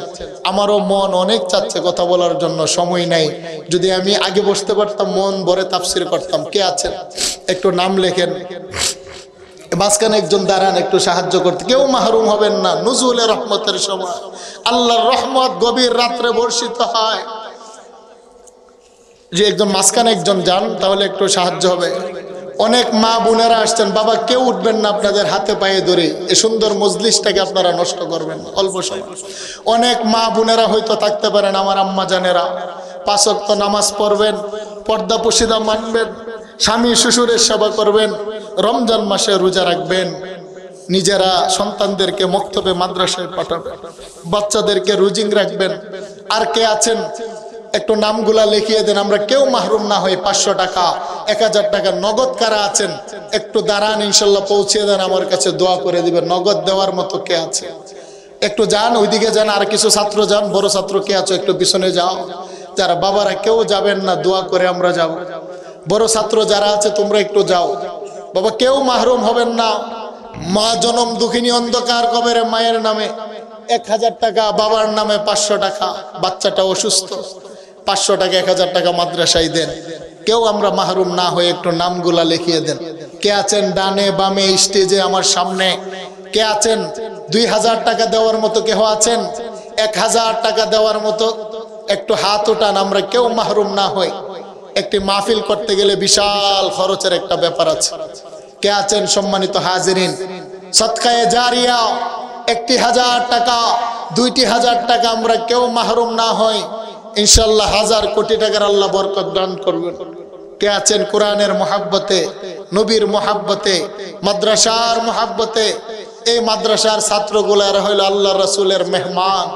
আমারও মন অনেক চাচ্ছে কথা বলার জন্য, সময় নাই। যদি আমি আগে বসতে পারতাম মন ভরে তাফসীর করতাম। কে আছেন একটু নাম লেখেন। মাঝখানে একজন দাঁড়ান একটু সাহায্য করতে, কেউ মাহরুম হবেন না। নুজুলে রহমতের সময় আল্লাহর রহমত গভীর রাত্রে বর্ষিত হয়। যে একজন মাঝখানে একজন যান, তাহলে একটু সাহায্য হবে। অনেক মা বোনেরা আসছেন, বাবা কেউ উঠবেন না, আপনাদের হাতে পায়ে ধরে এই সুন্দর মজলিসটাকে আপনারা নষ্ট করবেন না অল্প সময়। অনেক মা বোনেরা হয়তো থাকতে পারেন, আমার আম্মা জানেরা 5 ওয়াক্ত নামাজ পড়বেন, পর্দা পশিদা মানবেন, স্বামী শ্বশুরের সেবা করবেন, রমজান মাসে রোজা রাখবেন, নিজেরা সন্তানদেরকে মক্তবে মাদ্রাসায় পাঠাবেন, বাচ্চাদেরকে রুজিং রাখবেন। আর কে আছেন একটু নামগুলা লিখিয়ে দেন, আমরা কেউ মাহরুম না হই। 500 টাকা 1000 টাকা নগদ কারা আছেন একটু দাঁড়ান, ইনশাল্লাহ পৌঁছে দেন, আমার কাছে দোয়া করে দিবেন। নগদ দেওয়ার মতো কে আছে? একটু যান, ওইদিকে যান, আর কিছু ছাত্র যান, বড় ছাত্র কে আছো একটু পিছনে যাও। যারা বাবারা কেউ যাবেন না, দোয়া করে আমরা যাব। বড় ছাত্র যারা আছে তোমরা একটু যাও। বাবা কেউ মাহরুম হবেন না। মা জনম দুঃখিনী অন্ধকার কবরে মায়ের নামে 1000 টাকা, বাবার নামে 500 টাকা, বাচ্চাটা অসুস্থ 500 টাকা 1000 টাকা মাদ্রাসায় দেন। কেউ আমরা মাহরুম না হয়ে একটু নামগুলা লিখিয়ে দেন। কে আছেন ডানে বামে স্টেজে আমার সামনে? কে আছেন 2000 টাকা দেওয়ার মতো? কেহ আছেন 1000 টাকা দেওয়ার মতো? একটু হাত উঠান, আমরা কেউ মাহরুম না হই। একটি মাহফিল করতে গেলে বিশাল খরচের একটা ব্যাপার আছে। কে আছেন সম্মানিত হাজিরিন? সদকায়ে জারিয়া 1000 টাকা 2000 টাকা আমরা কেউ মাহরুম না হই। ইনশাল্লাহ 1000 কোটি টাকার আল্লাহ বরকত দান করবেন। কে আছেন কোরআনের মহাব্বতে, নবীর মহাব্বতে, মাদ্রাসার মহাব্বতে? এই মাদ্রাসার ছাত্রগুলার হইল আল্লাহ রাসূলের মেহমান,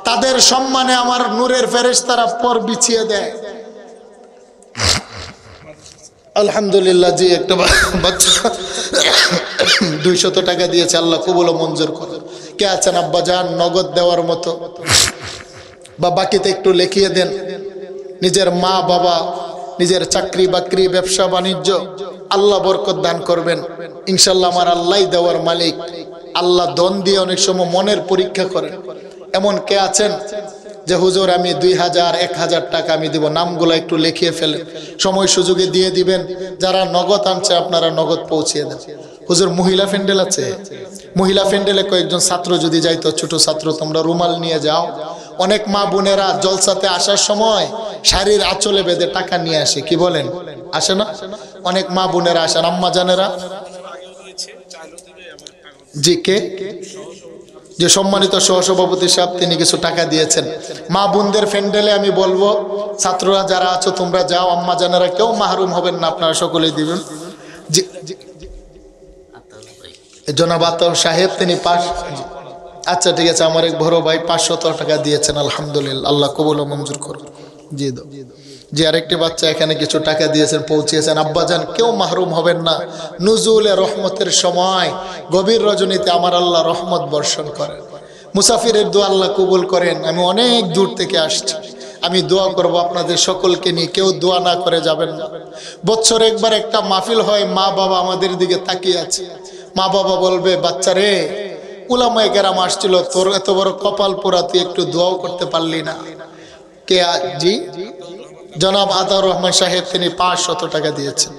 তাদের সম্মানে আমার নূরের ফেরেশতারা পর বিছিয়ে দেয়। আলহামদুলিল্লাহ জি, একটা বাচ্চা 200 টাকা দিয়েছে, আল্লাহ কবুল ও মঞ্জুর করে। কে আছেন আব্বা জান নগদ দেওয়ার মতো? বা বাকিতে একটু লিখিয়ে দেন। নিজের মা বাবা, নিজের চাকরি বাকরি, ব্যবসা বাণিজ্য আল্লাহ বরকত দান করবেন ইনশাল্লাহ। আমার আল্লাহই দেওয়ার মালিক। আল্লাহ দন দিয়ে অনেক সময় মনের পরীক্ষা করেন। এমন কে আছেন যে হুজুর আমি 2000 1000 টাকা আমি দিব? নামগুলো একটু লিখিয়ে ফেলেন, সময় সুযোগে দিয়ে দিবেন। যারা নগদ আনছে আপনারা নগদ পৌঁছিয়ে দেন। হুজুর মহিলা প্যান্ডেল আছে, মহিলা প্যান্ডেলে কয়েকজন ছাত্র যদি যাইতো, ছোট ছাত্র, তোমরা রুমাল নিয়ে যাও। অনেক মা বোনেরা জলসাতে আসার সময় শাড়ির আঁচলে বেঁধে টাকা নিয়ে আসে, কি বলেন? আসে না? অনেক মা বোনেরা আসেন, আম্মা জানেরা। জি, কে? যে সম্মানিত সহসভাপতি সাহেব, তিনি কিছু টাকা দিয়েছেন। মা বোনদের প্যান্ডেলে আমি বলবো, ছাত্ররা যারা আছো তোমরা যাও, আম্মা জানেরা কেউ মাহরুম হবেন না, আপনারা সকলেই দিবেন। জি, জনাব আতর সাহেব তিনি আচ্ছা ঠিক আছে, আমার এক বড় ভাই 500 টাকা দিয়েছেন, আলহামদুলিল্লাহ, আল্লাহ কবুল ও মঞ্জুর করুন। জি দাও। যে আরেকটি বাচ্চা এখানে কিছু টাকা দিয়েছেন, পৌঁছিয়েছেন। আব্বাজান কেউ মাহরুম হবেন না। নুজুলে রহমতের সময় গভীর রজনীতে আমার আল্লাহ রহমত বর্ষণ করেন। মুসাফিরের দোয়া আল্লাহ কবুল করেন। আমি অনেক দূর থেকে আসছি, আমি দোয়া করব আপনাদের সকলকে নিয়ে, কেউ দোয়া না করে যাবেন না। বছরে একবার একটা মাহফিল হয়, মা বাবা আমাদের দিকে তাকিয়ে আছে। মা বাবা বলবে, বাচ্চা রে, উলামায়ে কেরাম আসছিল, তোর এত বড় কপাল পোড়া, তুই একটু দোয়াও করতে পারলি না। কে? জি, জনাব আতাউর রহমান সাহেব, তিনি 500 টাকা দিয়েছেন।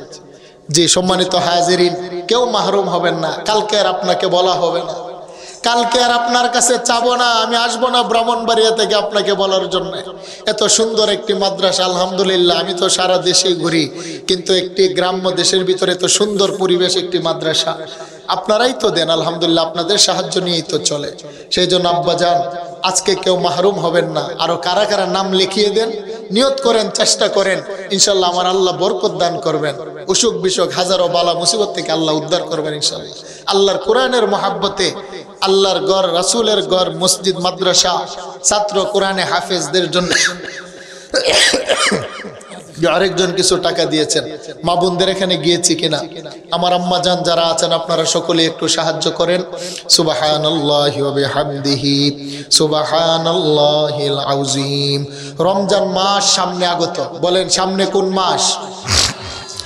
জি সম্মানিত হাজিরিন, কেউ মাহরুম হবেন না। কালকে আর আপনাকে বলা হবে না, কালকে আর আপনার কাছে চাবো না, আমি আসবো না ব্রাহ্মণবাড়িয়া থেকে আপনাকে বলার জন্য। এত সুন্দর একটি মাদ্রাসা, আলহামদুলিল্লাহ। আমি তো সারা দেশে ঘুরি, কিন্তু একটি গ্রাম্য দেশের ভিতরে এত সুন্দর পরিবেশ, একটি মাদ্রাসা আপনারাই তো দেন, আলহামদুলিল্লাহ। আপনাদের সাহায্য নিয়েই তো চলে। সেই জন্য আব্বাজান আজকে কেউ মাহরুম হবেন না। আরো কারা কারা নাম লিখিয়ে দেন, নিয়ত করেন, চেষ্টা করেন, ইনশাল্লাহ আমার আল্লাহ বরকত দান করবেন। অসুখ বিসুখ হাজারো বালা মুসিবত থেকে আল্লাহ উদ্ধার করবেন ইনশাল্লাহ। আল্লাহর কোরআনের মহাব্বতে, আল্লাহর ঘর, রাসূলের ঘর, মসজিদ, মাদ্রাসা, ছাত্র, কোরআনে হাফেজদের জন্য আরেকজন কিছু টাকা দিয়েছেন। মা বোনদের এখানে গিয়েছি কিনা, আমার আম্মা জান যারা আছেন আপনারা সকলে একটু সাহায্য করেন। সুবহানাল্লাহি ওয়া বিহামদিহি সুবহানাল্লাহিল আযীম। রমজান মাস সামনে আগত, বলেন সামনে কোন মাস?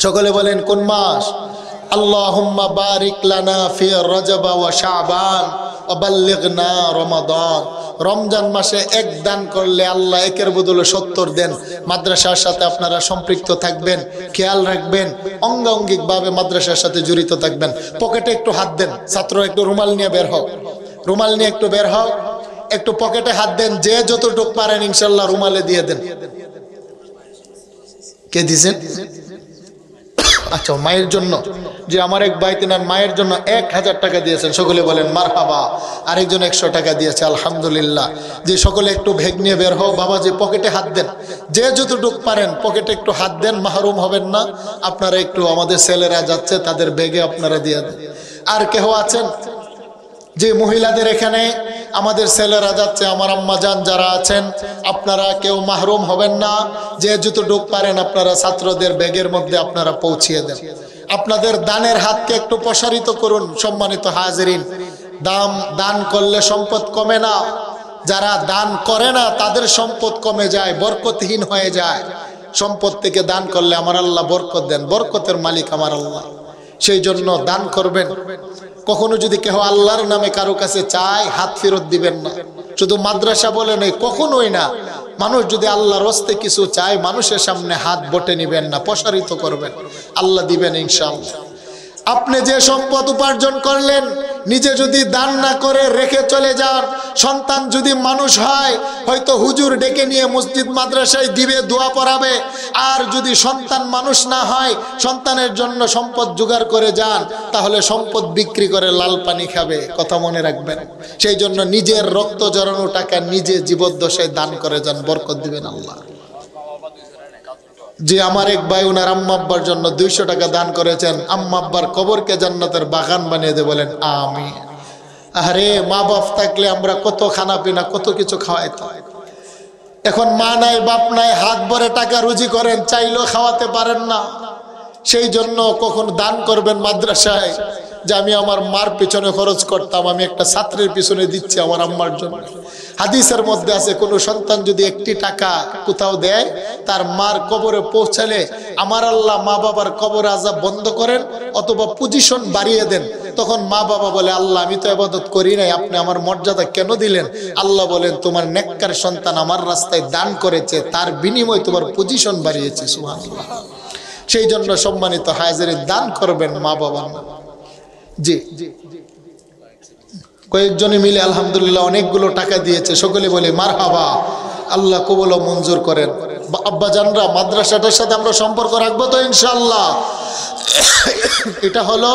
সকলে বলেন কোন মাস? আল্লাহুম্মা বারিক লানা ফি রজব ওয়া শাবান ওয়া বাল্লিগনা রমাদান। রমজান মাসে এক দান করলে আল্লাহ একের বদলে 70 দেন। মাদ্রাসার সাথে আপনারা সম্পৃক্ত থাকবেন, খেয়াল রাখবেন, অঙ্গাঙ্গিকভাবে মাদ্রাসার সাথে জড়িত থাকবেন। পকেটে একটু হাত দেন, ছাত্র একটু রুমাল নিয়ে বের হও, রুমাল নিয়ে একটু বের হও, একটু পকেটে হাত দেন, যে যতটুকু পারেন ইনশাল্লাহ রুমালে দিয়ে দেন। কে দিয়েছেন? আচ্ছা, মায়ের জন্য, যে আমার এক ভাই তিনার মায়ের জন্য 1000 টাকা দিয়েছেন, সকলে বলেন মারহাবা। আরেকজন 100 টাকা দিয়েছে, আলহামদুলিল্লাহ। যে সকলে একটু ভেগ নিয়ে বের হও, বাবা যে পকেটে হাত দেন, যে যতটুকু পারেন পকেটে একটু হাত দেন, মাহরুম হবেন না আপনারা। একটু আমাদের ছেলেরা যাচ্ছে, তাদের ব্যাগে আপনারা দিয়ে দেন। আর কেহ আছেন যে মহিলাদের এখানে আমাদের ছেলেরা যাচ্ছে, আমার আম্মা জান যারা আছেন আপনারা কেউ মাহরুম হবেন না, যে যতটুক পারেন আপনারা ছাত্রদের ব্যাগের মধ্যে আপনারা পৌঁছিয়ে দেন। আপনাদের দানের হাতকে একটু প্রসারিত করুন। সম্মানিত হাজিরিন, দান করলে সম্পদ কমে না, যারা দান করে না তাদের সম্পদ কমে যায়, বরকতহীন হয়ে যায়। সম্পদ থেকে দান করলে আমার আল্লাহ বরকত দেন, বরকতের মালিক আমার আল্লাহ। সেই জন্য দান করবেন। কখনো যদি কেউ আল্লাহর নামে কারো কাছে চায় হাত ফেরত দিবেন না। শুধু মাদ্রাসা বলে নেই, কখনোই না। মানুষ যদি আল্লাহর হস্তে কিছু চায় মানুষের সামনে হাত বটে নিবেন না, প্রসারিত করবেন, আল্লাহ দিবেন ইনশাআল্লাহ। আপনি যে সম্পদ উপার্জন করলেন নিজে যদি দান না করে রেখে চলে যান, সন্তান যদি মানুষ হয় হয়তো হুজুর ডেকে নিয়ে মসজিদ মাদ্রাসায় দিবে, দোয়া পড়াবে। আর যদি সন্তান মানুষ না হয়, সন্তানের জন্য সম্পদ জোগাড় করে যান, তাহলে সম্পদ বিক্রি করে লাল পানি খাবে, কথা মনে রাখবেন। সেই জন্য নিজের রক্ত জড়ানো টাকা নিজে জীবদ্দশায় দান করে যান, বরকত দিবেন আল্লাহ। যে আমার এক ভাই ওনার আম্মা আব্বার জন্য 200 টাকা দান করেছেন, আম্মা আব্বার কবরকে জান্নাতের বাগান বানিয়ে দে, বলেন আমিন। আরে মা বাপ থাকলে আমরা কত খানা পিনা কত কিছু খাওয়াইতাম। এখন মা নাই বাপ নাই, হাত ভরে টাকা রুজি করেন, চাইলেও খাওয়াতে পারেন না। সেই জন্য কখন দান করবেন মাদ্রাসায়, যে আমি আমার মার পিছনে খরচ করতাম, আমি একটা ছাত্রের পিছনে দিচ্ছি আমার আম্মার জন্য। হাদিসের মধ্যে আছে কোন সন্তান যদি 1টি টাকা কোথাও দেয় তার মার কবরে পৌঁছালে আমার আল্লাহ মা বাবার কবর আযাব বন্ধ করেন অথবা পজিশন বাড়িয়ে দেন। তখন মা বাবা বলে, আল্লাহ আমি তো ইবাদত করি নাই, আপনি আমার মর্যাদা কেন দিলেন? আল্লাহ বলেন, তোমার নেককার সন্তান আমার রাস্তায় দান করেছে, তার বিনিময়ে তোমার পজিশন বাড়িয়েছে। সুবহানাল্লাহ। সেই জন্য সম্মানিত হাজিরিন, দান করবেন মা বাবার নামে। জি, কয়েকজনে মিলে আলহামদুলিল্লাহ অনেকগুলো টাকা দিয়েছে, সকলে বলে মারহাবা, আল্লাহ কবুল ও মঞ্জুর করেন। আব্বা জানরা, মাদ্রাসাটার সাথে আমরা সম্পর্ক রাখবো তো ইনশাআল্লাহ। এটা হলো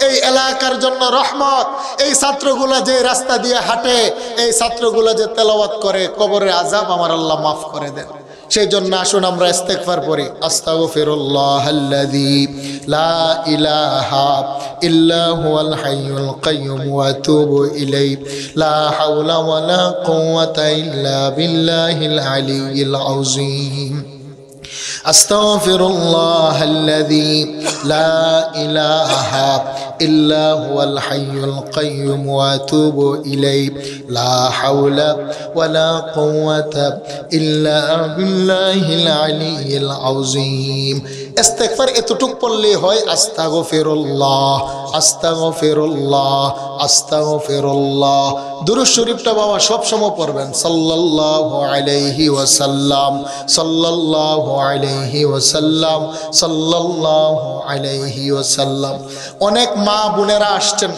এই এলাকার জন্য রহমত। এই ছাত্রগুলা যে রাস্তা দিয়ে হাঁটে, এই ছাত্রগুলা যে তেলাওয়াত করে, কবরের আযাব আমার আল্লাহ মাফ করে দেন। সেই জন্য আসুন আমরা ইস্তেগফার পড়ি। আস্তাগফিরুল্লাহাল্লাযী লা ইলাহা ইল্লা হুয়াল হাইয়ুল কাইয়্যুম ওয়া আতুবু ইলাইহি লা হাওলা ওয়ালা কুওয়াতা ইল্লা বিল্লাহিল আলিয়্যিল আযীম। আস্তাগফিরুল্লাহাল্লাযী লা ইলাহা ইল্লা হুয়াল হাইয়ুল কাইয়্যুম ওয়া আতুবু ইলাইহি লা হাওলা ওয়ালা কুওয়াতা ইল্লা বিল্লাহিল আলিয়্যিল আযীম। ইস্তেগফার এতটুক পড়লে হয় আস্তাগফিরুল্লাহ, আস্তাগফিরুল্লাহ, আস্তাগফিরুল্লাহ। দুরূদ শরীফটা বাবা সব সময় পড়বেন, সাল্লাল্লাহু আলাইহি ওয়াসাল্লাম, সাল্লাল্লাহু আলাইহি ওয়াসাল্লাম, সাল্লাল্লাহু আলাইহি ওয়াসাল্লাম। অনেক মা বোনেরা আসছেন,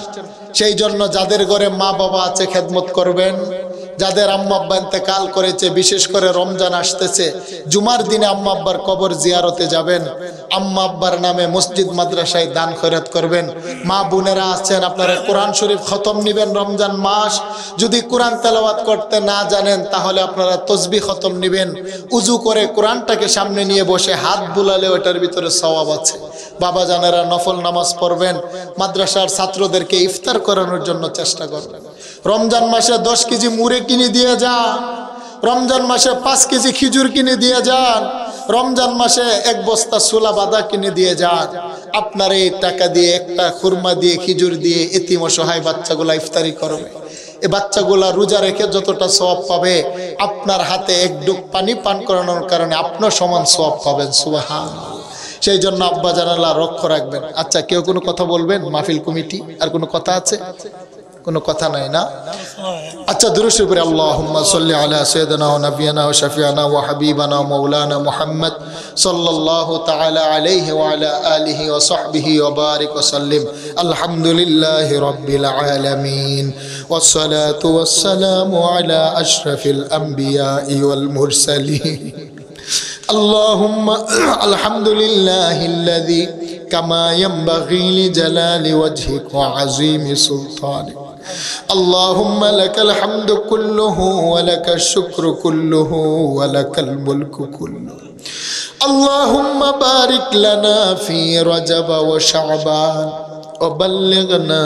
সেই জন্য যাদের ঘরে মা বাবা আছে খেদমত করবেন। যাদের আম্মা আব্বা ইন্তেকাল করেছে, বিশেষ করে রমজান আসতেছে, জুমার দিনে আম্মা আব্বার কবর জিয়ারতে যাবেন, আম্মা আব্বার নামে মসজিদ মাদ্রাসায় দান খয়রাত করবেন। মা বোনেরা আছেন, আপনারা কোরআন শরীফ খতম নিবেন রমজান মাস। যদি কোরআন তেলাওয়াত করতে না জানেন তাহলে আপনারা তসবিহ খতম নিবেন। উজু করে কোরআনটাকে সামনে নিয়ে বসে হাত বুলালে ওটার ভিতরে সওয়াব আছে। বাবা জানেরা নফল নামাজ পড়বেন। মাদ্রাসার ছাত্রদেরকে ইফতার করানোর জন্য চেষ্টা করবেন। রমজান মাসে 10 কেজি মুড়ি কিনে দিয়ে যান, রমজান মাসে 5 কেজি খিজুর কিনে দিয়ে যান, রমজান মাসে 1 বস্তা ছোলা বাদা কিনে দিয়ে যান। আপনার এই টাকা দিয়ে একটা খুরমা দিয়ে খিজুর দিয়ে এতিম অসহায় বাচ্চাগুলা ইফতারি করবে। এই বাচ্চাগুলা রোজা রেখে যতটা সওয়াব পাবে, আপনার হাতে 1 ডুব পানি পান করানোর কারণে আপনার সমান সওয়াব পাবেন। সুবহানাল্লাহ। সেই জন্য আব্বা জানালা লক্ষ্য রাখবেন। আচ্ছা, কেউ কোনো কথা বলবেন? মাহফিল কমিটি আর কোনো কথা আছে? কোনো কথা নাই না? আচ্ছা, দুরূদ শরীফ পড়ি। আল্লাহুম্মা সাল্লি আলা সাইয়্যিদিনা ওয়া নাবিয়িনা ওয়া শাফিআনা ওয়া হাবিবানা মাওলানা মুহাম্মদ সাল্লাল্লাহু তাআলা আলাইহি ওয়া আলা আলিহি ওয়া সাহবিহি ওয়া বারিক ওয়া সাল্লিম। আলহামদুলিল্লাহি রাব্বিল আলামিন ওয়াস সালাতু ওয়াস সালামু আলা আশরাফিল আমবিয়াই ওয়াল মুরসালিন। আল্লাহুম্মা আলহামদুলিল্লাহিল্লাযী কামা ইয়ানবাগী লিজালালি ওয়াজহিকা ওয়া আযীমি সুলতানিক। اللهم لك الحمد كله ولك الشكر كله ولك الملك كله. اللهم بارك لنا في رجب وشعبان وبلغنا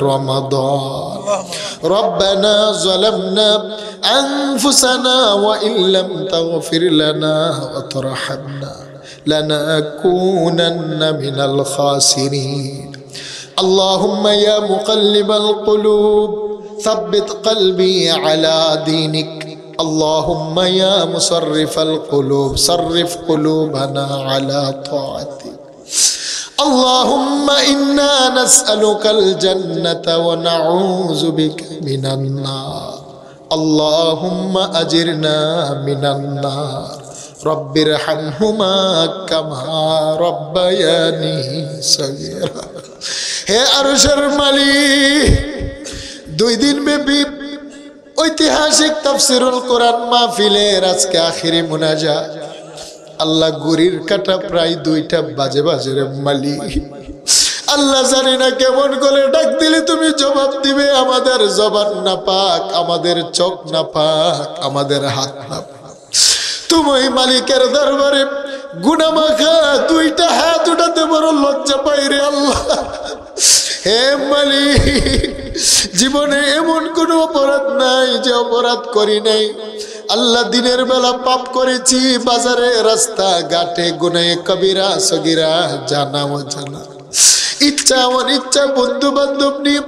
رمضان ربنا ظلمنا أنفسنا وإن لم تغفر لنا وترحمنا لنكونن من الخاسرين اللهم يا مقلب القلوب ثبت قلبي على دينك اللهم يا مصرف القلوب صرف قلوبنا على طاعتك اللهم إنا نسألك الجنة ونعوذ بك من النار اللهم أجرنا من النار رب ارحمهما كما ربياني صغيرا হে আরশের মালিক 2 দিন ব্যাপী ঐতিহাসিক তাফসীরুল কোরআন মাহফিলের আজকে আখিরি মুনাজাত আল্লাহ গুরির কাটা প্রায় 2টা বাজে রে মালিক আল্লাহ জানি না কেমন করে ডাক দিলে তুমি জবাব দিবে আমাদের জবান না পাক আমাদের চোখ না পাক আমাদের হাত না পাক তুমি মালিকের দরবারে গুনাহ মাখা 2টা হাত উঠাতে বড় লজ্জা পাই রে আল্লাহ হে মালিক জীবনে এমন কোন অপরাধ নাই যে অপরাধ করি নাই আল্লাহ দিনের বেলা পাপ করেছি বাজারে রাস্তা ঘাটে গুনাহে কবিরা সগীরা জানা অজানা ইচ্ছা অনিচ্ছা বন্ধু বান্ধব নিয়ে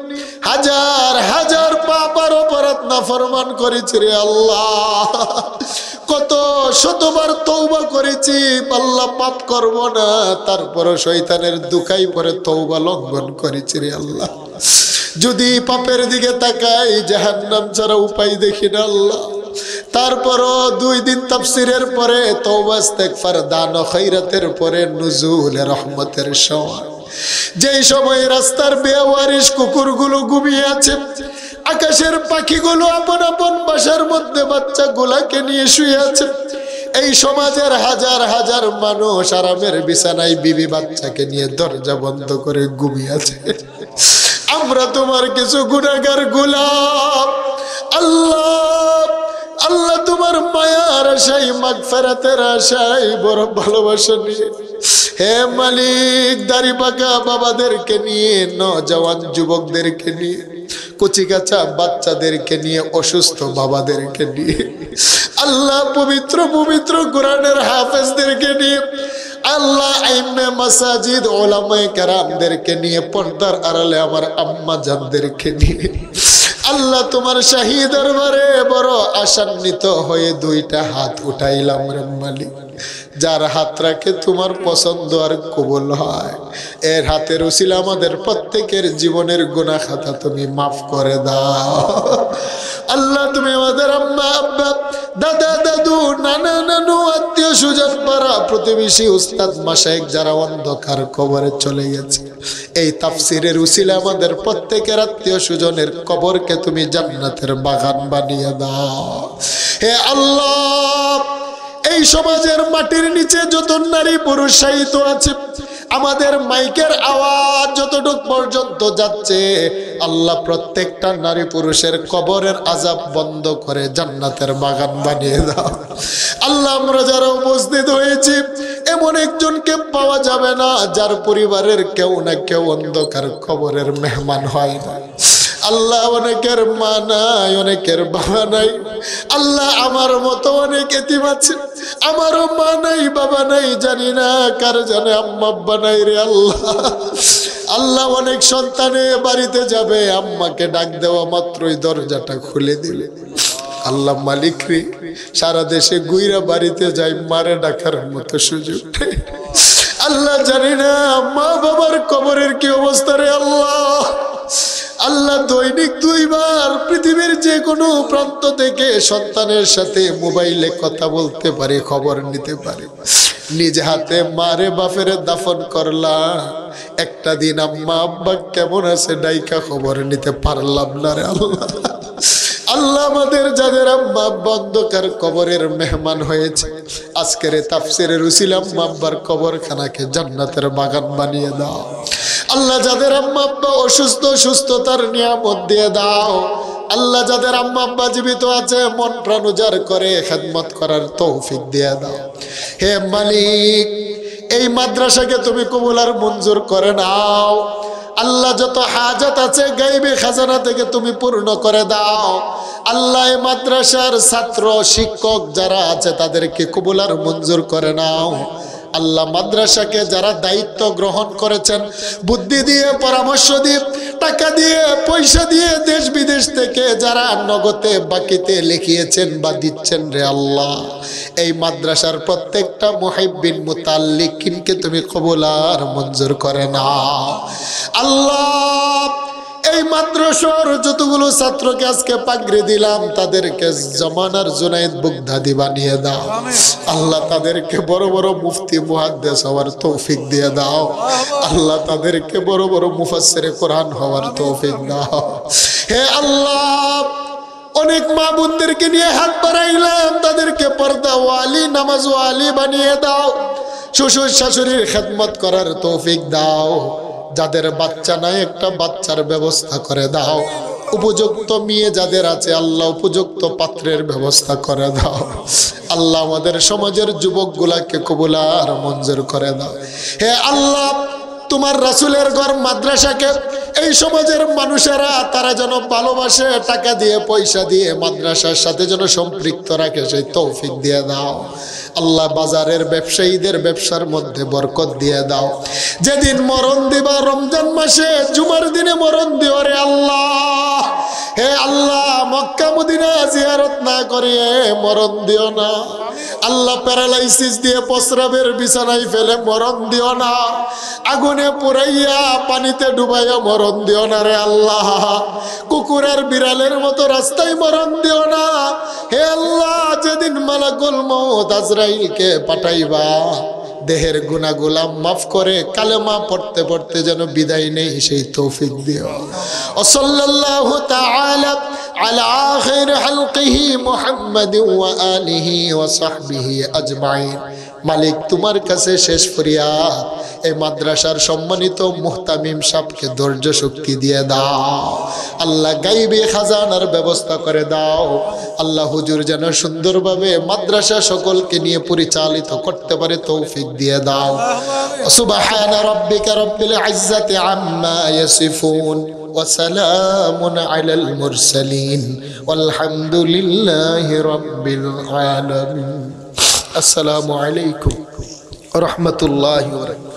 হাজার হাজার পাপ আর অপরাধ নাফরমান করেছি রে আল্লাহ কত শতবার তওবা করেছি আল্লাহ পাপ করব না তারপরও শয়তানের দুকাই পরে তওবা লঙ্ঘন করেছি রে আল্লাহ যদি পাপের দিকে তাকাই জাহান্নাম ছাড়া উপায় দেখি না আল্লাহ তারপরও 2 দিন তাফসীরের পরে তওবা ইস্তেগফার দান ও খায়রাতের পরে নুজুল রহমতের সময় যেই সময় রাস্তার বেওয়ারিশ কুকুরগুলো ঘুমিয়ে আছে আকাশের পাখিগুলো আপন আপন বাসার মধ্যে বাচ্চাগুলোকে নিয়ে শুয়ে আছে এই সমাজের হাজার হাজার মানুষ আরামের বিছানায় বিবি বাচ্চাকে নিয়ে দরজা বন্ধ করে ঘুমিয়ে আছে আমরা তোমার কিছু গুনাহগার গোলাম আল্লাহ আল্লাহ তোমার মায়ার আশায় মাগফিরাতের আশায় বড় ভালোবাসা নিয়ে হে মালিক দাড়ি পাকা বাবাদেরকে নিয়ে নওজওয়ান যুবকদেরকে নিয়ে কচিকাচা বাচ্চাদেরকে নিয়ে অসুস্থ বাবাদেরকে নিয়ে আল্লাহ পবিত্র পবিত্র কোরআনের হাফেজদেরকে নিয়ে আল্লাহ আইম্মে মাসাজিদ উলামায়ে কেরামদেরকে নিয়ে পর্দার আড়ালে আমার আম্মা জানদেরকে নিয়ে আল্লাহ তোমার শাহী দরবারে বড় আশান্বিত হয়ে 2টা হাত উঠাইলাম রে মালিক যার হাত রাখে তোমার পছন্দ আর কবুল হয় এর হাতের উসিলা আমাদের প্রত্যেকের জীবনের গুনাহ খাতা তুমি মাফ করে দাও আল্লাহ তুমি আমাদের আম্মা আব্বা দাদা দাদু নানা নানু আত্মীয় স্বজন পাড়া প্রতিবেশী উস্তাদ মাশায়েখ যারা অন্ধকার কবরে চলে গেছে এই তাফসীরের উসিলা আমাদের প্রত্যেকের আত্মীয় স্বজনের কবরকে তুমি জান্নাতের বাগান বানিয়ে দাও হে আল্লাহ এই সমাজের মাটির নিচে যত নারী পুরুষ শায়িত আছে আমাদের মাইকের আওয়াজ যতটুক পর্যন্ত যাচ্ছে আল্লাহ প্রত্যেকটা নারী পুরুষের কবরের আযাব বন্ধ করে জান্নাতের বাগান বানিয়ে দাও আল্লাহ আমরা যারা উপস্থিত হয়েছি এমন একজনকে পাওয়া যাবে না যার পরিবারের কেউ না কেউ অন্ধকার কবরের মেহমান হয় না আল্লাহ অনেকের মা নাই অনেকের বাবা নাই আল্লাহ আমার মতো অনেক এতিম আছে আমারও মা নাই বাবা নাই জানি না কার জানে আম্মা আব্বা নাই রে আল্লাহ আল্লাহ অনেক সন্তানে বাড়িতে যাবে আম্মাকে ডাক দেওয়া মাত্রই দরজাটা খুলে দিলে আল্লাহ মালিক রে সারা দেশে গুইরা বাড়িতে যাই মারে ডাকার মতো সুযোগ আল্লাহ জানি না মা বাবার কবরের কি অবস্থা রে আল্লাহ আল্লাহ দৈনিক 2 বার পৃথিবীর যে কোনো প্রান্ত থেকে সন্তানের সাথে মোবাইলে কথা বলতে পারে খবর নিতে পারে নিজ হাতে মারে বাপের দাফন করলা একটা দিন আম্মা আব্বা কেমন আছে ডাইকা খবর নিতে পারলাম না রে আল্লাহ আল্লাহ আমাদের যাদের আম্মা আব্বা অন্ধকার কবরের মেহমান হয়েছে আজকের তাফসীরের উসিলা আম্মা আব্বার কবরখানাকে জান্নাতের বাগান বানিয়ে দাও আল্লাহ যাদের আম্মা আব্বা অসুস্থ সুস্থতার নিয়ামত দিয়ে দাও আল্লাহ যাদের আম্মা আব্বা জীবিত আছে মন প্রাণ উজাড় করে খেদমত করার তৌফিক দিয়ে দাও হে মালিক এই মাদ্রাসাকে তুমি কবুল আর মঞ্জুর করে নাও আল্লাহ যত হাজত আছে গায়বী খাজানা থেকে তুমি পূর্ণ করে দাও। আল্লাহ এই মাদ্রাসার ছাত্র শিক্ষক যারা আছে তাদেরকে কবুল আর মঞ্জুর করে নাও। আল্লাহ মাদ্রাসাকে যারা দায়িত্ব গ্রহণ করেছেন, বুদ্ধি দিয়ে, পরামর্শ দিয়ে, টাকা দিয়ে, পয়সা দিয়ে, দেশ বিদেশ থেকে যারা নগদে বাকিতে লিখিয়েছেন বা দিচ্ছেন, রে আল্লাহ এই মাদ্রাসার প্রত্যেকটা মুহিব্বিন মুতাল্লিকিনকে তুমি কবুল আর মঞ্জুর করে নাও। আল্লাহ এই মাদ্রাসার যতগুলো ছাত্রকে আজকে পাগড়ি দিলাম তাদেরকে জামানার জুনায়েদ বুগদাদি বানিয়ে দাও। আল্লাহ তাদেরকে বড় বড় মুফতি মুহাদ্দিস হওয়ার তৌফিক দিয়ে দাও। আল্লাহ তাদেরকে বড় বড় মুফাসসিরে কোরআন হওয়ার তৌফিক দাও। হে আল্লাহ অনেক মা বোনদেরকে নিয়ে হাত বাড়াইলাম, তাদেরকে পর্দা ওয়ালি, নামাজ ওয়ালি বানিয়ে দাও। শ্বশুর শাশুড়ির খেদমত করার তৌফিক দাও। যাদের বাচ্চা নাই একটা বাচ্চার ব্যবস্থা করে দাও। উপযুক্ত মেয়ে যাদের আছে আল্লাহ উপযুক্ত পাত্রের ব্যবস্থা করে দাও। আল্লাহ আমাদের সমাজের যুবকগুলাকে কবুল আর মঞ্জুর করে দাও। হে আল্লাহ তোমার রাসূলের ঘর মাদ্রাসাকে এই সমাজের মানুষেরা তারা যেন ভালোবাসে, টাকা দিয়ে পয়সা দিয়ে মাদ্রাসার সাথে যেন সম্পৃক্ত রাখে, সেই তৌফিক দিয়ে দাও। আল্লাহ বাজারের ব্যবসায়ীদের ব্যবসার মধ্যে বরকত দিয়ে দাও। যেদিন মরণ দিবা রমজান মাসে জুমার দিনে মরণ দিও রে আল্লাহ। হে আল্লাহ মক্কা মদিনা জিয়ারত না করিয়ে মরণ দিও না। আল্লাহ প্যারালাইসিস দিয়ে প্রস্রাবের বিছানায় ফেলে মরণ দিও না। আগুনে পুরাইয়া পানিতে ডুবাইয়া মরণ দিও না রে আল্লাহ। কুকুরের বিড়ালের মতো রাস্তায় মরণ দিও না। হে আল্লাহ যেদিন মালাকুল মউত আজরাইলকে পাঠাইবা দেহের গুনাহগুলা মাফ করে কালেমা পড়তে পড়তে যেন বিদায় নেই, সেই তৌফিক দিও। সাল্লাল্লাহু তাআলা আলা খায়রি খালকিহি মুহাম্মাদিন ওয়া আলিহি ওয়া সাহবিহি আজমাইন। মালিক তোমার কাছে শেষ ফরিয়াদ, এই মাদ্রাসার সম্মানিত মুহতামিম সাহেবকে ধৈর্য শক্তি দিয়ে দাও। আল্লাহ গায়বী খাজানার ব্যবস্থা করে দাও। আল্লাহ হুজুর যেন সুন্দরভাবে মাদ্রাসা সকলকে নিয়ে পরিচালিত করতে পারে তৌফিক দিয়ে দাও। সুবহানা রাব্বিকা রাব্বিল ইজ্জাতি আম্মা ইয়াসিফুন ওয়া সালামুন আলাল মুরসালিন ওয়ালহামদুলিল্লাহি রাব্বিল আলামিন। আসসালামু আলাইকুম ওয়া রাহমাতুল্লাহি ওয়া বারাকাতুহু।